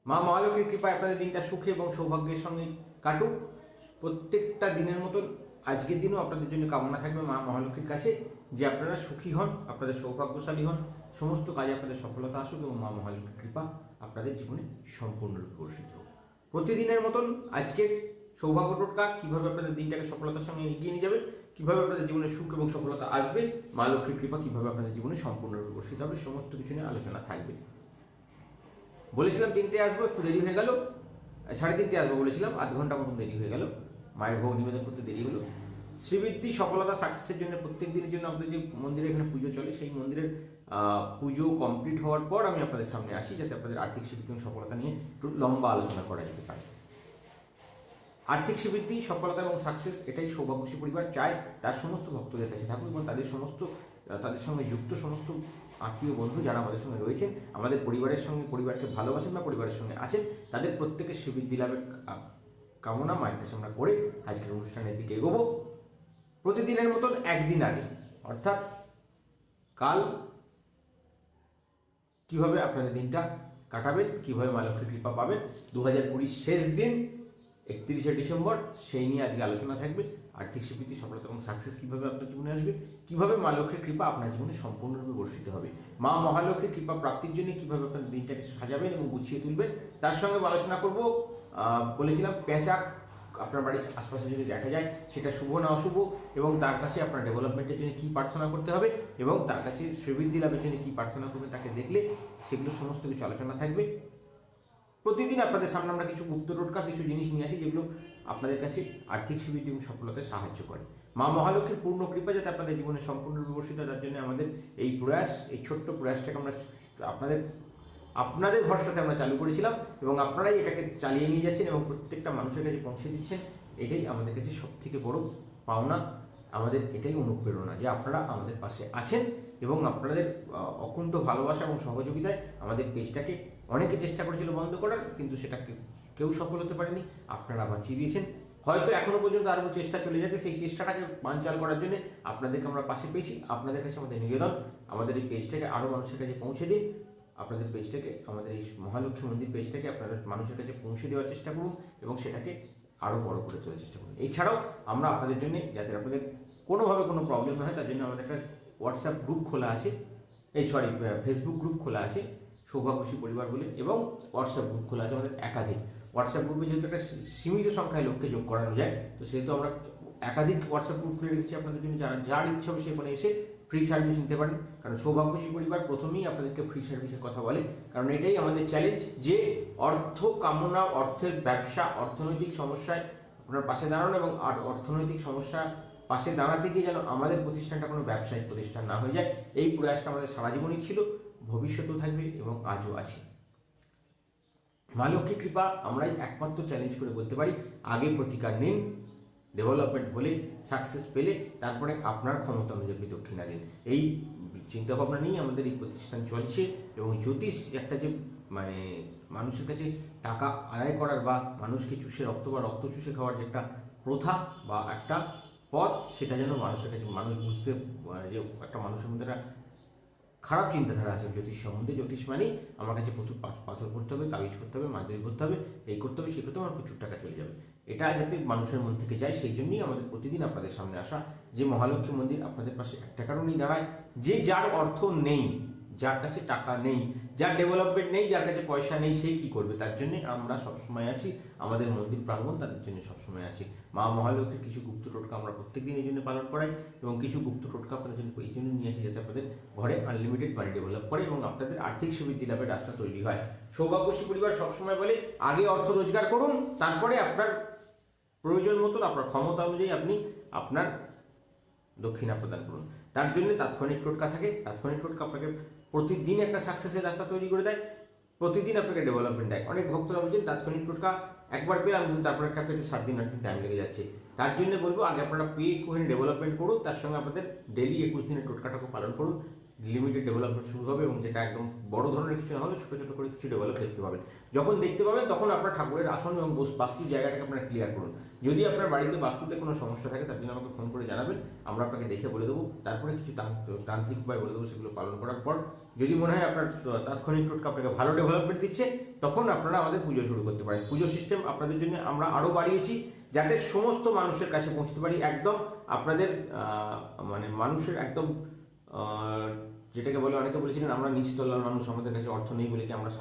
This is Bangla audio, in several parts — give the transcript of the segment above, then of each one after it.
মা মহালক্ষ্মীর কৃপায় আপনাদের দিনটা সুখে এবং সৌভাগ্যের সঙ্গে কাটুক। প্রত্যেকটা দিনের মতন আজকের দিনও আপনাদের জন্য কামনা থাকবে মা মহালক্ষ্মীর কাছে যে আপনারা সুখী হন, আপনাদের সৌভাগ্যশালী হন, সমস্ত কাজে আপনাদের সফলতা আসুক এবং মা মহালক্ষ্মীর কৃপা আপনাদের জীবনে সম্পূর্ণরূপে বর্ষিত হোক। প্রতিদিনের মতন আজকের সৌভাগ্য টোটকা কীভাবে আপনাদের দিনটাকে সফলতার সঙ্গে এগিয়ে নিয়ে যাবে, কীভাবে আপনাদের জীবনে সুখ এবং সফলতা আসবে, মা লক্ষ্মীর কৃপা কীভাবে আপনাদের জীবনে সম্পূর্ণরূপে বর্ষিত হবে, সমস্ত কিছু নিয়ে আলোচনা থাকবে। বলেছিলাম 3টে আসবো, একটু দেরি হয়ে গেল। 3:30 আসবো বলেছিলাম, আধ ঘন্টা মতন দেরি হয়ে গেল, মায়ের ভোগ নিবেদন করতে দেরি হলো। শ্রীবৃদ্ধি সফলতা সাকসেসের জন্য প্রত্যেক দিনের জন্য আমাদের যে মন্দিরে এখানে পুজো চলে, সেই মন্দিরের পুজো কমপ্লিট হওয়ার পর আমি আপনাদের সামনে আসি, যাতে আপনাদের আর্থিক শ্রীবৃদ্ধি এবং সফলতা নিয়ে একটু লম্বা আলোচনা করা যেতে পারে। আর্থিক শ্রীবৃদ্ধি, সফলতা এবং সাকসেস এটাই সৌভাগ্যশী পরিবার চায় তার সমস্ত ভক্তদের কাছে থাকুক এবং তাদের সঙ্গে যুক্ত সমস্ত আত্মীয় বন্ধু যারা আমাদের সঙ্গে রয়েছেন, আমাদের পরিবারের সঙ্গে, পরিবারকে ভালোবাসেন বা পরিবারের সঙ্গে আছেন, তাদের প্রত্যেকের শ্রীবৃদ্ধি লাভের কামনা মায়ের কাছে আমরা করে আজকের অনুষ্ঠানের দিকে এগোবো। প্রতিদিনের মতন একদিন আগে, অর্থাৎ কাল কিভাবে আপনাদের দিনটা কাটাবেন, কিভাবে মা লক্ষ্মীর কৃপা পাবেন, 2020 শেষ দিন 31শে ডিসেম্বর, সেই নিয়ে আজকে আলোচনা থাকবে। আর্থিক স্বীকৃতি, সফলতা এবং সাকসেস কীভাবে আপনার জীবনে আসবে, কীভাবে মা লক্ষ্মীর কৃপা আপনার জীবনে সম্পূর্ণরূপে বর্ষিত হবে, মা মহালক্ষ্মীর কৃপা প্রাপ্তির জন্য কীভাবে আপনার দিনটাকে সাজাবেন এবং গুছিয়ে তুলবেন, তার সঙ্গে আলোচনা করব। বলেছিলাম পেঁচা আপনার বাড়ির আশপাশে যদি দেখা যায় সেটা শুভ না অশুভ, এবং তার কাছে আপনার ডেভেলপমেন্টের জন্য কী প্রার্থনা করতে হবে এবং তার কাছে শ্রীবৃদ্ধি লাভের জন্য কী প্রার্থনা করবে তাকে দেখলে, সেগুলো সমস্ত কিছু আলোচনা থাকবে। প্রতিদিন আপনাদের সামনে আমরা কিছু গুপ্ত টোটকা, কিছু জিনিস নিয়ে আসি যেগুলো আপনাদের কাছে আর্থিক শ্রীবৃদ্ধি এবং সফলতায় সাহায্য করে। মা মহালক্ষ্মীর পূর্ণ কৃপা যাতে আপনাদের জীবনে সম্পূর্ণ বিবর্ষিত, তার জন্য আমাদের এই প্রয়াস, এই ছোট্ট প্রয়াসটাকে আমরা আপনাদের ভরসাতে আমরা চালু করেছিলাম এবং আপনারাই এটাকে চালিয়ে নিয়ে যাচ্ছেন এবং প্রত্যেকটা মানুষের কাছে পৌঁছে দিচ্ছেন। এটাই আমাদের কাছে সব থেকে বড় পাওনা, আমাদের এটাই অনুপ্রেরণা যে আপনারা আমাদের পাশে আছেন এবং আপনাদের অকুণ্ঠ ভালোবাসা এবং সহযোগিতায় আমাদের পেজটাকে অনেকে চেষ্টা করেছিল বন্ধ করার, কিন্তু সেটাকে কেউ সফল হতে পারেনি। আপনারা বাঁচিয়ে দিয়েছেন। হয়তো এখনো পর্যন্ত আরও চেষ্টা চলে যাচ্ছে, সেই চেষ্টাটাকে বানচাল করার জন্য আপনাদেরকে আমরা পাশে পেয়েছি। আপনাদের কাছে আমাদের নিবেদন, আমাদের এই পেজটাকে আরও মানুষের কাছে পৌঁছে দিন। আপনাদের পেজটাকে, আমাদের এই মহালক্ষ্মী মন্দির পেজটাকে আপনাদের মানুষের কাছে পৌঁছে দেওয়ার চেষ্টা করুন এবং সেটাকে আরও বড় করে তোলার চেষ্টা করুন। এছাড়াও আমরা আপনাদের জন্য, যাতে আপনাদের কোনোভাবে কোনো প্রবলেম না হয়, তার জন্য আমাদের একটা হোয়াটসঅ্যাপ গ্রুপ খোলা আছে, ফেসবুক গ্রুপ খোলা আছে সৌভাগ্যশী পরিবার বলে, এবং হোয়াটসঅ্যাপ গ্রুপ খোলা আছে আমাদের একাধিক। হোয়াটসঅ্যাপ গ্রুপে যেহেতু একটা সীমিত সংখ্যায় লোককে যোগ করানো যায়, তো সেহেতু আমরা একাধিক হোয়াটসঅ্যাপ গ্রুপ খুলে রেখেছি আপনাদের জন্য। যার ইচ্ছা হবে সেখানে এসে ফ্রি সার্ভিস নিতে পারেন, কারণ সৌভাগ্যশী পরিবার প্রথমেই আপনাদেরকে ফ্রি সার্ভিসের কথা বলে, কারণ এটাই আমাদের চ্যালেঞ্জ যে অর্থ কামনা, অর্থের ব্যবসা, অর্থনৈতিক সমস্যায় আপনার পাশে দাঁড়ানো এবং অর্থনৈতিক সমস্যা পাশে দাঁড়াতে গিয়ে যেন আমাদের প্রতিষ্ঠানটা কোনো ব্যবসায়িক প্রতিষ্ঠান না হয়ে যায়, এই প্রয়াসটা আমাদের সারা জীবনই ছিল, ভবিষ্যতেও থাকবে এবং আজও আছে। মা লক্ষ্মীর কৃপা আমরাই একমাত্র চ্যালেঞ্জ করে বলতে পারি, আগে প্রতিকার নিন, ডেভেলপমেন্ট হলে, সাকসেস পেলে তারপরে আপনার ক্ষমতা অনুযায়ী দক্ষিণা দিন। এই চিন্তাভাবনা নিয়েই আমাদের এই প্রতিষ্ঠান চলছে এবং জ্যোতিষ একটা যে মানুষের কাছে টাকা আদায় করার বা মানুষকে চুষে রক্ত বা রক্ত চুষে খাওয়ার যে একটা প্রথা বা একটা পথ, সেটা যেন মানুষের কাছে মানুষ বুঝতে, যে একটা মানুষের মধ্যে একটা খারাপ চিন্তাধারা আছে জ্যোতিষ সম্বন্ধে। জ্যোতিষ মানেই আমার কাছে প্রচুর পাথর করতে হবে, তাবিজ করতে হবে, মাদুরি করতে হবে, এই করতে হবে, সেই করতে হবে, আমার প্রচুর টাকা চলে যাবে। এটা যাতে মানুষের মন থেকে যায়, সেই জন্যই আমাদের প্রতিদিন আপনাদের সামনে আসা, যে মহালক্ষ্মী মন্দির আপনাদের পাশে একটা কারণেই দাঁড়ায়, যে যার অর্থ নেই, যার কাছে টাকা নেই, যার ডেভেলপমেন্ট নেই, যার কাছে পয়সা নেই, সেই কি করবে, তার জন্য আমরা সবসময় আছি। আমাদের মন্দির প্রাঙ্গণ তাদের জন্য সবসময় আছে। মা মহালক্ষ্মীর কিছু গুপ্ত টোটকা আমরা প্রত্যেকদিন এই জন্য পালন করাই এবং কিছু গুপ্ত টোটকা আপনাদের জন্য এই জন্য নিয়ে আসি, যাতে আপনাদের ঘরে আনলিমিটেড মানি ডেভেলপ করে এবং আপনাদের আর্থিক সুবৃদ্ধি লাভের রাস্তা তৈরি হয়। সৌভাগ্যশী পরিবার সবসময় বলে, আগে অর্থ রোজগার করুন, তারপরে আপনার প্রয়োজন মতন, আপনার ক্ষমতা অনুযায়ী আপনি আপনার দক্ষিণা প্রদান করুন। তার জন্য তাৎক্ষণিক টোটকা থাকে। তাৎক্ষণিক টোটকা আপনাকে প্রতিদিন একটা সাকসেসের রাস্তা তৈরি করে দেয়, প্রতিদিন আপনাকে ডেভেলপমেন্ট দেয়। অনেক ভক্তরা বলছেন তাৎক্ষণিক টোটকা একবার পেলাম, কিন্তু তারপর একটা পেতে 7 দিন 8 দিন টাইম লেগে যাচ্ছে। তার জন্য বলবো, আগে আপনারা পেয়ে ডেভেলপমেন্ট করুন, তার সঙ্গে আপনাদের ডেলি 21 দিনের টোটকাটাকে পালন করুন। লিমিটেড ডেভেলপমেন্ট শুরু হবে, এবং যেটা একদম বড় ধরনের কিছু না হলে ছোটো ছোটো করে কিছু ডেভেলপ দেখতে পাবেন। যখন দেখতে পাবেন তখন আপনার ঠাকুরের আসন এবং বাস্তুর জায়গাটাকে আপনারা ক্লিয়ার করুন। যদি আপনার বাড়িতে বাস্তুতে কোনো সমস্যা থাকে তার জন্য আমাকে ফোন করে জানাবেন, আমরা আপনাকে দেখে বলে দেবো। তারপরে কিছু তান্ত্রিক উপায় বলে দেবো, সেগুলো পালন করার পর যদি মনে হয় আপনার তাৎক্ষণিক টোটকা আপনাকে ভালো ডেভেলপমেন্ট দিচ্ছে, তখন আপনারা আমাদের পুজো শুরু করতে পারেন। পুজো সিস্টেম আপনাদের জন্য আমরা আরও বাড়িয়েছি যাতে সমস্ত মানুষের কাছে পৌঁছতে পারি, একদম আপনাদের মানে মানুষের একদম যেটাকে বলে, অনেকে বলেছিলেন আমরা নিচতলার মানুষ, আমাদের কাছে অর্থ নেই বলে কি আমরা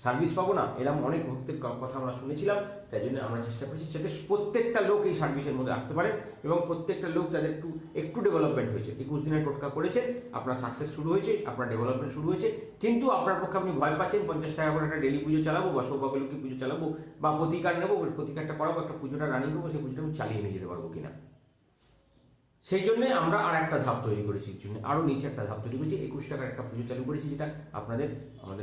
সার্ভিস পাবো না, এরকম অনেক ভক্তের কথা আমরা শুনেছিলাম। তাই জন্য আমরা চেষ্টা করছি যাতে প্রত্যেকটা লোক এই সার্ভিসের মধ্যে আসতে পারে, এবং প্রত্যেকটা লোক যাদের একটু ডেভেলপমেন্ট হয়েছে, 21 দিনের টোটকা করেছেন, আপনার সাকসেস শুরু হয়েছে, আপনার ডেভেলপমেন্ট শুরু হয়েছে, কিন্তু আপনার পক্ষে আপনি ভয় পাচ্ছেন 50 টাকা করে একটা ডেলি পুজো চালাবো, বা সৌভাগ্যলক্ষ্মী পুজো চালাবো, বা প্রতিকার নেবো, প্রতিকারটা করাবো, একটা পুজোটা রানিং করবো, সেই পুজোটা আমি চালিয়ে নিয়ে যেতে পারবো কিনা। সেই জন্যে আমরা আর একটা ধাপ তৈরি করেছি, আরও নিচে একটা ধাপ তৈরি করেছি, 21 টাকার একটা পুজো চালু করেছি, যেটা আমাদের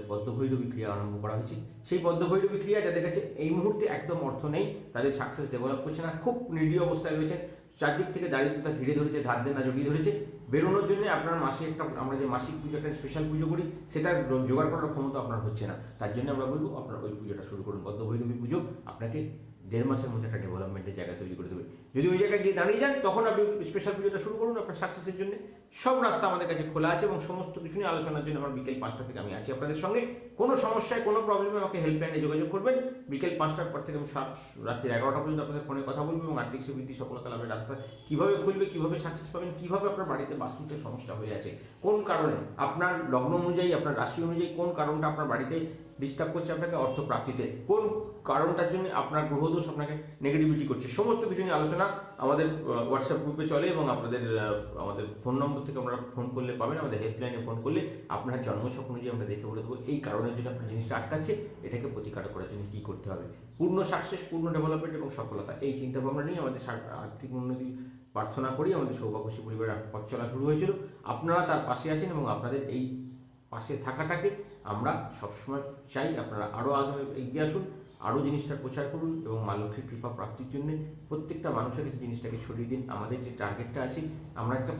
পদ্মভৈরবী ক্রিয়া আরম্ভ করা হয়েছে। সেই পদ্মভৈরবী ক্রিয়া যাদের কাছে এই মুহূর্তে একদম অর্থ নেই, তাদের সাকসেস ডেভেলপ করছে না, খুব নিরীহ অবস্থায় রয়েছে, চারদিক থেকে দারিদ্রতা ঘিরে ধরেছে, ধার দেনা জড়িয়ে ধরেছে, বেরোনোর জন্য আপনার মাসে আমরা যে মাসিক পুজো, একটা স্পেশাল পুজো করি, সেটা জোগাড় করার ক্ষমতা আপনার হচ্ছে না। তার জন্য আমরা বলবো আপনার ওই পুজোটা শুরু করুন। পদ্মভৈরবী পুজো আপনাকে 1.5 মাসের মধ্যে একটা ডেভেলপমেন্টের জায়গা তৈরি করে দেবে। যদি ওই জায়গায় গিয়ে দাঁড়িয়ে যান, তখন আপনি স্পেশাল পুজোটা শুরু করুন। আপনার সাকসেসের জন্য সব রাস্তা আমাদের কাছে খোলা আছে, এবং সমস্ত কিছু নিয়ে আলোচনার জন্য আমার বিকেল 5টা থেকে আমি আছি আপনাদের সঙ্গে। কোনো সমস্যায়, কোনো প্রবলেমে আমাকে হেল্পলাইনে যোগাযোগ করবেন। বিকেল 5টার পর থেকে আমি রাত্রি 11টা পর্যন্ত আপনাদের ফোনে কথা বলবো, এবং আর্থিক সমৃদ্ধি সফলতা লাভের রাস্তা কীভাবে খুলবে, কীভাবে সাকসেস পাবেন, কীভাবে আপনার বাড়িতে বাস্তুতে সমস্যা হয়ে আছে, কোন কারণে আপনার লগ্ন অনুযায়ী, আপনার রাশি অনুযায়ী কোন কারণটা আপনার বাড়িতে ডিস্টার্ব করছে আপনাকে অর্থ প্রাপ্তিতে, কোন কারণটার জন্য আপনার গ্রহদোষ আপনাকে নেগেটিভিটি করছে, সমস্ত কিছু নিয়ে আলোচনা আমাদের হোয়াটসঅ্যাপ গ্রুপে চলে, এবং আমাদের ফোন নম্বর থেকে আপনারা ফোন করলে পাবেন। আমাদের হেল্পলাইনে ফোন করলে আপনার জন্মছক অনুযায়ী আমরা দেখে বলে দেবো এই কারণের জন্য আপনার জিনিসটা আটকাচ্ছে, এটাকে প্রতিকার করার জন্য কী করতে হবে। পূর্ণ সাকসেস, পূর্ণ ডেভেলপমেন্ট এবং সফলতা, এই চিন্তাভাবনা নিয়ে আমাদের আর্থিক উন্নতি প্রার্থনা করি। আমাদের সৌভাগ্যশ্রী পরিবারের পথ চলা শুরু হয়েছিল, আপনারা তার পাশে আছেন, এবং আপনাদের এই পাশে থাকাটাকে আমরা সবসময় চাই। আপনারা আরও আগে এগিয়ে আসুন, আরও জিনিসটার প্রচার করুন, এবং মা লক্ষ্মীর কৃপা প্রাপ্তির জন্য প্রত্যেকটা মানুষের কাছে জিনিসটাকে ছড়িয়ে দিন। আমাদের যে টার্গেটটা আছে, আমরা একটা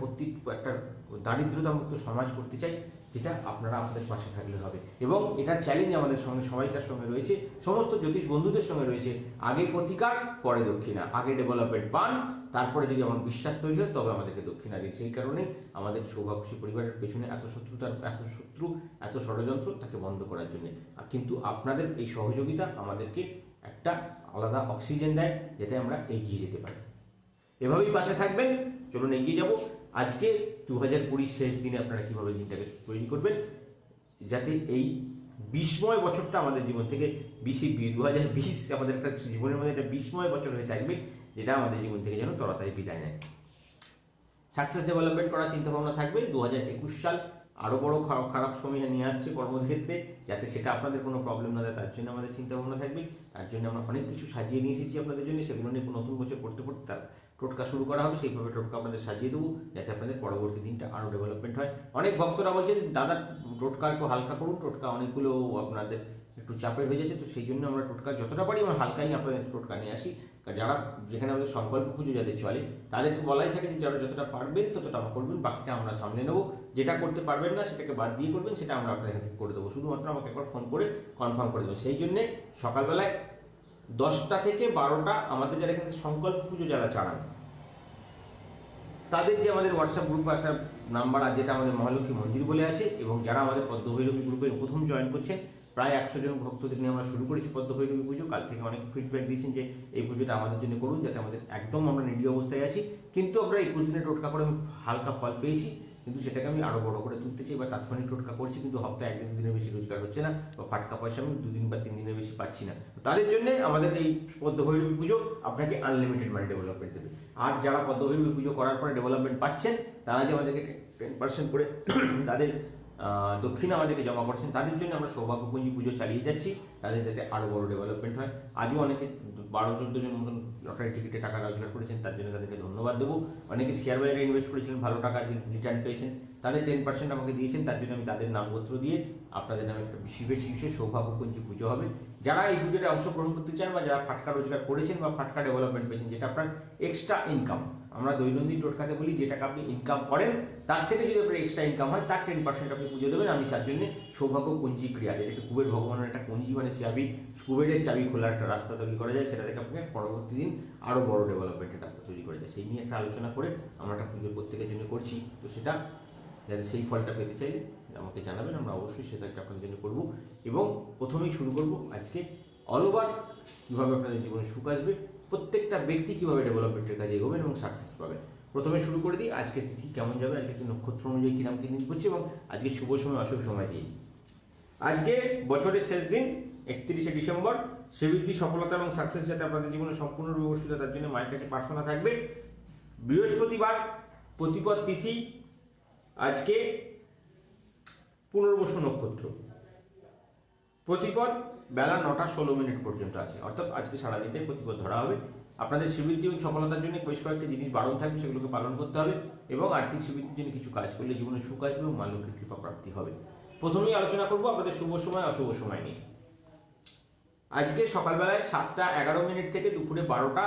দারিদ্রতামুক্ত সমাজ করতে চাই, যেটা আপনারা আমাদের পাশে থাকলে হবে। এবং এটার চ্যালেঞ্জ আমাদের সঙ্গে সবাইকার সঙ্গে রয়েছে, সমস্ত জ্যোতিষ বন্ধুদের সঙ্গে রয়েছে। আগে প্রতিকার, পরে দক্ষিণা, আগে ডেভেলপমেন্ট পান, তারপরে যদি আমার বিশ্বাস তৈরি হয় তবে আমাদেরকে দক্ষিণা দিন। সেই কারণে আমাদের সৌভাগ্যশ্রী পরিবারের পেছনে এত শত্রু, এত ষড়যন্ত্র, তাকে বন্ধ করার জন্য। কিন্তু আপনাদের এই সহযোগিতা আমাদেরকে একটা আলাদা অক্সিজেন দেয়, যাতে আমরা এগিয়ে যেতে পারি। এভাবেই পাশে থাকবেন, চলুন এগিয়ে যাব। আজকে 2020 শেষ দিনে আপনারা কীভাবে দিনটাকে তৈরি করবেন, যাতে এই বিস্ময় বছরটা আমাদের জীবন থেকে 2020 আমাদের একটা জীবনের মধ্যে একটা বিস্ময় বছর হয়ে থাকবে, যেটা আমাদের জীবন থেকে যেন তাড়াতাড়ি বিদায় নেয়। সাকসেস ডেভেলপমেন্ট করার চিন্তাভাবনা থাকবে। 2021 সাল আরও বড় খারাপ সময় নিয়ে আসছে কর্মক্ষেত্রে, যাতে সেটা আপনাদের কোনো প্রবলেম না দেয়, তার জন্য আমাদের চিন্তাভাবনা থাকবে। তার জন্য আমরা অনেক কিছু সাজিয়ে নিয়ে এসেছি আপনাদের জন্য, সেগুলো নিয়ে নতুন বছর পড়তে তার টোটকা শুরু করা হবে। সেইভাবে টোটকা আপনাদের সাজিয়ে দেবো, যাতে আপনাদের পরবর্তী দিনটা আরও ডেভেলপমেন্ট হয়। অনেক ভক্তরা বলছেন দাদা টোটকা একটু হালকা করুন, টোটকা অনেকগুলো আপনাদের একটু চাপের হয়ে যাচ্ছে, তো সেই জন্য আমরা টোটকা যতটা পারি আমরা হালকাই আপনাদের টোটকা নিয়ে আসি। যারা যেখানে আমাদের সংকল্প পুজো যাদের চলে, তাদেরকে বলাই থাকে যে যারা যতটা পারবেন ততটা আমরা করবেন, বাকিটা আমরা সামলে নেবো। যেটা করতে পারবেন না সেটাকে বাদ দিয়ে করবেন, সেটা আমরা আপনাদের এখান থেকে করে দেবো। শুধুমাত্র আমাকে একবার ফোন করে কনফার্ম করে দেবেন। সেই জন্যে সকালবেলায় 10টা থেকে 12টা আমাদের যারা এখানে সংকল্প পুজো যারা চালান, তাদের যে আমাদের হোয়াটসঅ্যাপ গ্রুপ একটা নাম্বার আছে, যেটা আমাদের মহালক্ষ্মী মন্দির বলে আছে, এবং যারা আমাদের পদ্মভৈরবী গ্রুপের প্রথম জয়েন করছেন, প্রায় 100 জন ভক্তদের নিয়ে আমরা শুরু করেছি পদ্মভৈরবী পুজো। কাল থেকে অনেক ফিডব্যাক দিয়েছেন যে এই পুজোটা আমাদের জন্য করুন, যাতে আমাদের একদম আমরা নিরীহ অবস্থায় আছি, কিন্তু আমরা 21 দিনের টোটকা করে আমি হালকা ফল পেয়েছি, কিন্তু সেটাকে আমি আরও বড় করে তুলতে চাই। বা তাৎক্ষণিক টোটকা করছি, কিন্তু হপ্তাহে 1 দিনের বেশি রোজগার হচ্ছে না, বা ফাটকা পয়সা আমি 2 দিন বা 3 দিনের বেশি পাচ্ছি না। তাদের জন্য আমাদের এই পদ্মভৈরবী পুজো আপনাকে আনলিমিটেড মানি ডেভেলপমেন্ট দেবে। আর যারা পদ্মভৈরবী পুজো করার পরে ডেভেলপমেন্ট পাচ্ছেন, তারা যে আমাদেরকে 10% করে তাদের দক্ষিণা আমাদেরকে জমা করছেন, তাদের জন্য আমরা সৌভাগ্যপুঞ্জি পুজো চালিয়ে যাচ্ছি, তাদের যাতে আরও বড় ডেভেলপমেন্ট হয়। আজও অনেকে 12-14 জন মতন লটারি টিকিটে টাকা রোজগার করেছেন, তার জন্য তাদেরকে ধন্যবাদ দেবো। অনেকে শেয়ার বাজারে ইনভেস্ট করেছিলেন, ভালো টাকা রিটার্ন পেয়েছেন, তাদের 10% আমাকে দিয়েছেন, তার জন্য আমি তাদের নামপত্র দিয়ে আপনাদের নামে একটা বিশেষ সৌভাগ্যপুঞ্জি পুজো হবে। যারা এই পুজোতে অংশগ্রহণ করতে চান, বা যারা ফাটকা রোজগার করেছেন বা ফাটকা ডেভেলপমেন্ট পেয়েছেন, যেটা আপনার এক্সট্রা ইনকাম, আমরা দৈনন্দিন টোটকাতে বলি যে টাকা আপনি ইনকাম করেন তার থেকে যদি আপনার এক্সট্রা ইনকাম হয় তার 10% আপনি পুজো দেবেন। আমি তার জন্য সৌভাগ্য কুঞ্জি ক্রিয়া, যেটাকে কুবের ভগবানের একটা কুঞ্জি মানে চাবি, কুবেরের চাবি খোলার একটা রাস্তা তৈরি করা যায়, সেটা থেকে আপনাকে পরবর্তী দিন আরও বড় ডেভেলপমেন্টের রাস্তা তৈরি করা যায়। সেই নিয়ে একটা আলোচনা করে আমরা একটা পুজো প্রত্যেকের জন্য করছি। তো সেটা যাতে সেই ফলটা পেতে চাইলে আমাকে জানাবেন, আমরা অবশ্যই সে কাজটা আপনাদের জন্য করব। এবং প্রথমেই শুরু করব আজকে অল ওভার কীভাবে আপনাদের জীবনে সুখ আসবে, প্রত্যেকটা ব্যক্তি কীভাবে ডেভেলপমেন্টের কাজে এগোবেন এবং সাকসেস পাবেন। প্রথমে শুরু করে দিই আজকে তিথি কেমন যাবে, আজকে নক্ষত্র অনুযায়ী কিরাম কি দিন করছি এবং আজকে শুভ সময় অশুভ সময় দিই। আজকে বছরের শেষ দিন 31শে ডিসেম্বর, শ্রীবৃদ্ধি সফলতা এবং সাকসেস যাতে আপনাদের জীবনে সম্পূর্ণরূপে বর্ষিত তার জন্য মায়ের কাছে প্রার্থনা থাকবে। বৃহস্পতিবার, প্রতিপদ তিথি, আজকে পুনর্বসু নক্ষত্র, প্রতিপদ বেলা 9টা 16 মিনিট পর্যন্ত আছে, অর্থাৎ আজকে সারাদিনটাই প্রতিপদ ধরা হবে। আপনাদের শ্রীবৃদ্ধি এবং সফলতার জন্য বেশ কয়েকটি জিনিস বারণ থাকবে, সেগুলোকে পালন করতে হবে এবং আর্থিক শ্রীবৃদ্ধির জন্য কিছু কাজ করলে জীবনে সুখ আসবে এবং মা লক্ষ্মীর কৃপা প্রাপ্তি হবে। প্রথমেই আলোচনা করব আপনাদের শুভ সময় অশুভ সময় নিয়ে। আজকে সকালবেলায় 7টা 11 মিনিট থেকে দুপুরে 12টা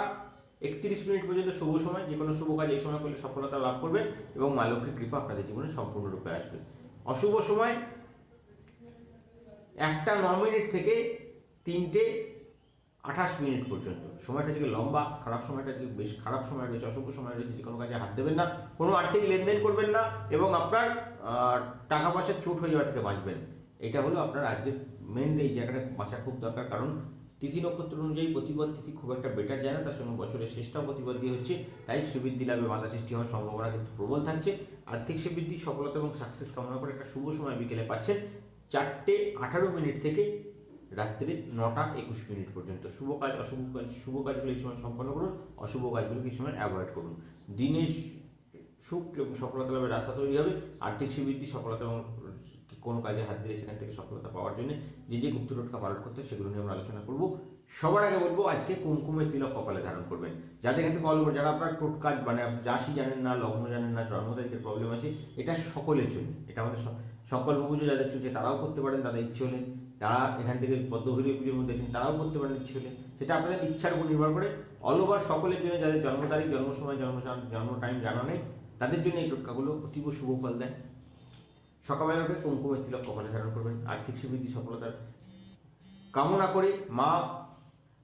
31 মিনিট পর্যন্ত শুভ সময়। যে কোনো শুভ কাজ এই সময় করলে সফলতা লাভ করবেন এবং মা লক্ষ্মীর কৃপা আপনাদের জীবনে সম্পূর্ণরূপে আসবে। অশুভ সময় 1টা 9 মিনিট থেকে 3টে 28 মিনিট পর্যন্ত। সময়টা থেকে লম্বা, খারাপ সময়টা থেকে বেশ খারাপ সময় রয়েছে, অশুভ সময় রয়েছে। যে কোনো কাজে হাত দেবেন না, কোনো আর্থিক লেনদেন করবেন না এবং আপনার টাকা পয়সার চুট হয়ে যাওয়া থেকে বাঁচবেন। এটা হলো আপনার আজকের মেন এই জায়গাটা বাঁচা খুব দরকার, কারণ তিথি নক্ষত্র অনুযায়ী প্রতিপদ তিথি খুব একটা বেটার যায় না, তার সঙ্গে বছরের শেষটাও প্রতিপদ দিয়ে হচ্ছে, তাই শ্রীবৃদ্ধি লাভে বাধা সৃষ্টি হওয়ার সম্ভাবনা কিন্তু প্রবল থাকছে। আর্থিক শ্রীবৃদ্ধি, সফলতা এবং সাকসেস কামনা করে একটা শুভ সময় বিকেলে পাচ্ছেন 4টে 18 মিনিট থেকে রাত্রে 9টা 21 মিনিট পর্যন্ত। শুভ কাজ অশুভ কাজ, শুভ কাজগুলো এই সময় সম্পন্ন করুন, অশুভ কাজগুলোকে এই সময় অ্যাভয়েড করুন। দিনে সুখ এবং সফলতা লাভের রাস্তা তৈরি হবে। আর্থিক শ্রীবৃদ্ধি, সফলতা এবং কোনো কাজে হাত দিলে সেখান থেকে সফলতা পাওয়ার জন্য যে যে গুপ্ত টোটকা পালন করতে সেগুলো নিয়ে আমরা আলোচনা করব। সবার আগে বলবো আজকে কুমকুমের তিলক কপালে ধারণ করবেন। যাদের এখান থেকে অল্প, যারা আপনার টোটকা মানে রাশি জানেন না, লগ্ন জানেন না, জন্ম তারিখের প্রবলেম আছে, এটা সকলের জন্য। এটা আমাদের সংকল্প পুজো যাদের চলছে তারাও করতে পারেন, তাদের ইচ্ছে হলে। যারা এখান থেকে পদ্মভৈরবী পুজোর মধ্যে আছেন তারাও করতে পারেন ইচ্ছে হলে, সেটা আপনাদের ইচ্ছার উপর নির্ভর করে। অল ওভার সকলের জন্য, যাদের জন্ম তারিখ, জন্ম সময়, জন্ম টাইম জানা নেই, তাদের জন্য এই টোটকাগুলো অতীব শুভ ফল দেয়। সকালবেলা উঠে কুমকুমের তিলক কপালে ধারণ করবেন। আর্থিক শ্রীবৃদ্ধি, সফলতার কামনা করে মা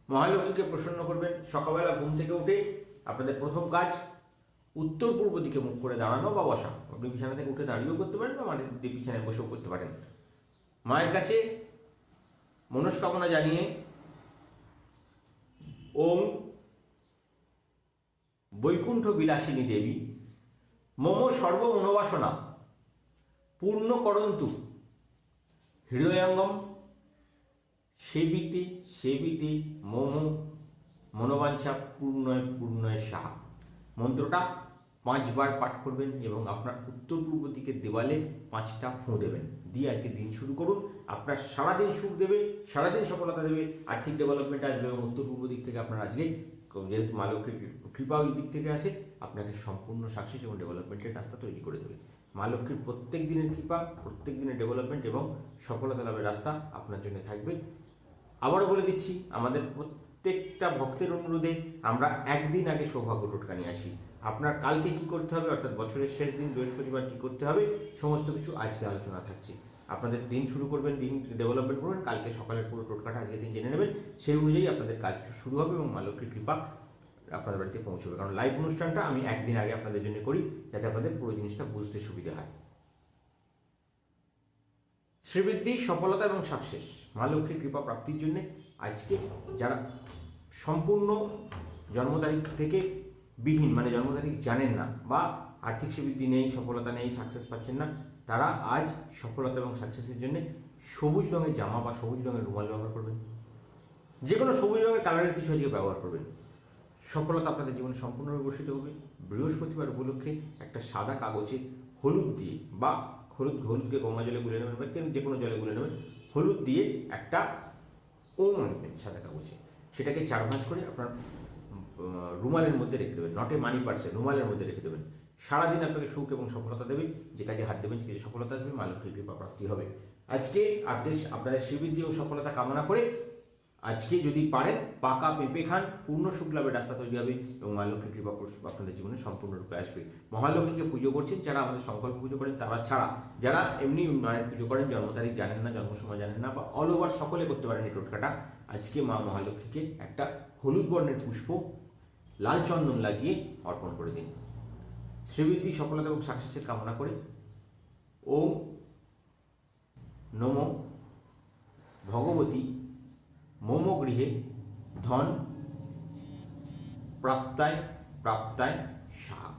মহালক্ষ্মীকে প্রসন্ন করবেন। সকালবেলা ঘুম থেকে উঠে আপনাদের প্রথম কাজ উত্তর পূর্ব দিকে মুখ করে দাঁড়ানো বা বসা। আপনি বিছানা থেকে উঠে দাঁড়িয়েও করতে পারেন বা মাটির বিছানায় বসেও করতে পারেন। মায়ের কাছে মনস্কামনা জানিয়ে ওম বৈকুণ্ঠ বিলাসিনী দেবী মম সর্ব মনোবাসনা পূর্ণ করন্তু হৃদয়ঙ্গম সেবিতে সেবিতে মম মনোবাঞ্ছা পূর্ণয় পূর্ণয় সাহা। মন্ত্রটা 5 বার পাঠ করবেন এবং আপনার উত্তর পূর্ব দিকের দেওয়ালে 5টা ফুঁ দেবেন। দিয়ে আজকে দিন শুরু করুন। আপনার সারাদিন সুখ দেবে, সারাদিন সফলতা দেবে, আর্থিক ডেভেলপমেন্ট আসবে এবং উত্তর পূর্ব দিক থেকে আপনার আজকে, যেহেতু মা লক্ষ্মীর কৃপা ওই দিক থেকে আসে, আপনাকে সম্পূর্ণ সাকসেস এবং ডেভেলপমেন্টের রাস্তা তৈরি করে দেবে। মা লক্ষ্মীর প্রত্যেক দিনের কৃপা, প্রত্যেক দিনের ডেভেলপমেন্ট এবং সফলতা লাভের রাস্তা আপনার জন্য থাকবে। আবারও বলে দিচ্ছি, আমাদের প্রত্যেকটা ভক্তের অনুরোধে আমরা একদিন আগে সৌভাগ্য টোটকা নিয়ে আসি। আপনার কালকে কি করতে হবে, অর্থাৎ বছরের শেষ দিন বৃহস্পতিবার কি করতে হবে, সমস্ত কিছু আজকে আলোচনা থাকছে। আপনাদের দিন শুরু করবেন, দিন ডেভেলপমেন্ট করবেন, কালকে সকালের পুরো টোটকাটা আজকের দিন জেনে নেবেন। সেই অনুযায়ী আপনাদের কাজ শুরু হবে এবং মা লক্ষ্মীর কৃপা আপনাদের বাড়িতে পৌঁছবে। কারণ লাইভ অনুষ্ঠানটা আমি একদিন আগে আপনাদের জন্য করি, যাতে আপনাদের পুরো জিনিসটা বুঝতে সুবিধা হয়। শ্রীবৃদ্ধি, সফলতা এবং সাকসেস, মা লক্ষ্মীর কৃপা প্রাপ্তির জন্য আজকে যারা সম্পূর্ণ জন্ম তারিখ থেকে বিহীন, মানে জন্ম তারিখ জানেন না বা আর্থিক শ্রীবৃদ্ধি নেই, সফলতা নেই, সাকসেস পাচ্ছেন না, তারা আজ সফলতা এবং সাকসেসের জন্য সবুজ রঙের জামা বা সবুজ রঙের রুমাল ব্যবহার করবেন। যে কোনো সবুজ রঙের কালারের কিছু আজকে ব্যবহার করবেন। সফলতা আপনাদের জীবনে সম্পূর্ণভাবে বর্ষিত হবে। বৃহস্পতিবার উপলক্ষে একটা সাদা কাগজে হলুদ দিয়ে বা হলুদকে গঙ্গা জলে গুলে নেবেন বা যে কোনো জলে গুলে নেবেন, হলুদ দিয়ে একটা ওম আনবেন সাদা কাগজে, সেটাকে 4 ভাঁজ করে আপনার রুমালের মধ্যে রেখে দেবেন, নটে মানি পার্সে রুমালের মধ্যে রেখে দেবেন। সারাদিন আপনাকে সুখ এবং সফলতা দেবে। যে কাজে হাত দেবেন সে কাজে সফলতা আসবে, মা লক্ষ্মীর কৃপা প্রাপ্তি হবে। আজকে আপনাদের শ্রীবৃদ্ধি এবং সফলতা কামনা করে আজকে যদি পারেন পাকা পেঁপে খান, পূর্ণ সুখ লাভের রাস্তা তৈরি হবে এবং মা লক্ষ্মীর কৃপা আপনাদের জীবনে সম্পূর্ণরূপে আসবে। মহালক্ষ্মীকে পুজো করছেন যারা আমাদের সংকল্প পুজো করেন তারা ছাড়া, যারা এমনি মায়ের পুজো করেন, জন্ম তারিখ জানেন না, জন্ম সময় জানেন না, বা অল ওভার সকলে করতে পারেন এই টোটকাটা। আজকে মা মহালক্ষ্মীকে একটা হলুদ বর্ণের পুষ্প লাল চন্দন লাগিয়ে অর্পণ করে দিন। শ্রীবৃদ্ধি, সফলতা এবং সাকসেসের কামনা করে ওম নমো ভগবতী মম গৃহে ধন প্রাপ্তায় প্রাপ্তায় সাহা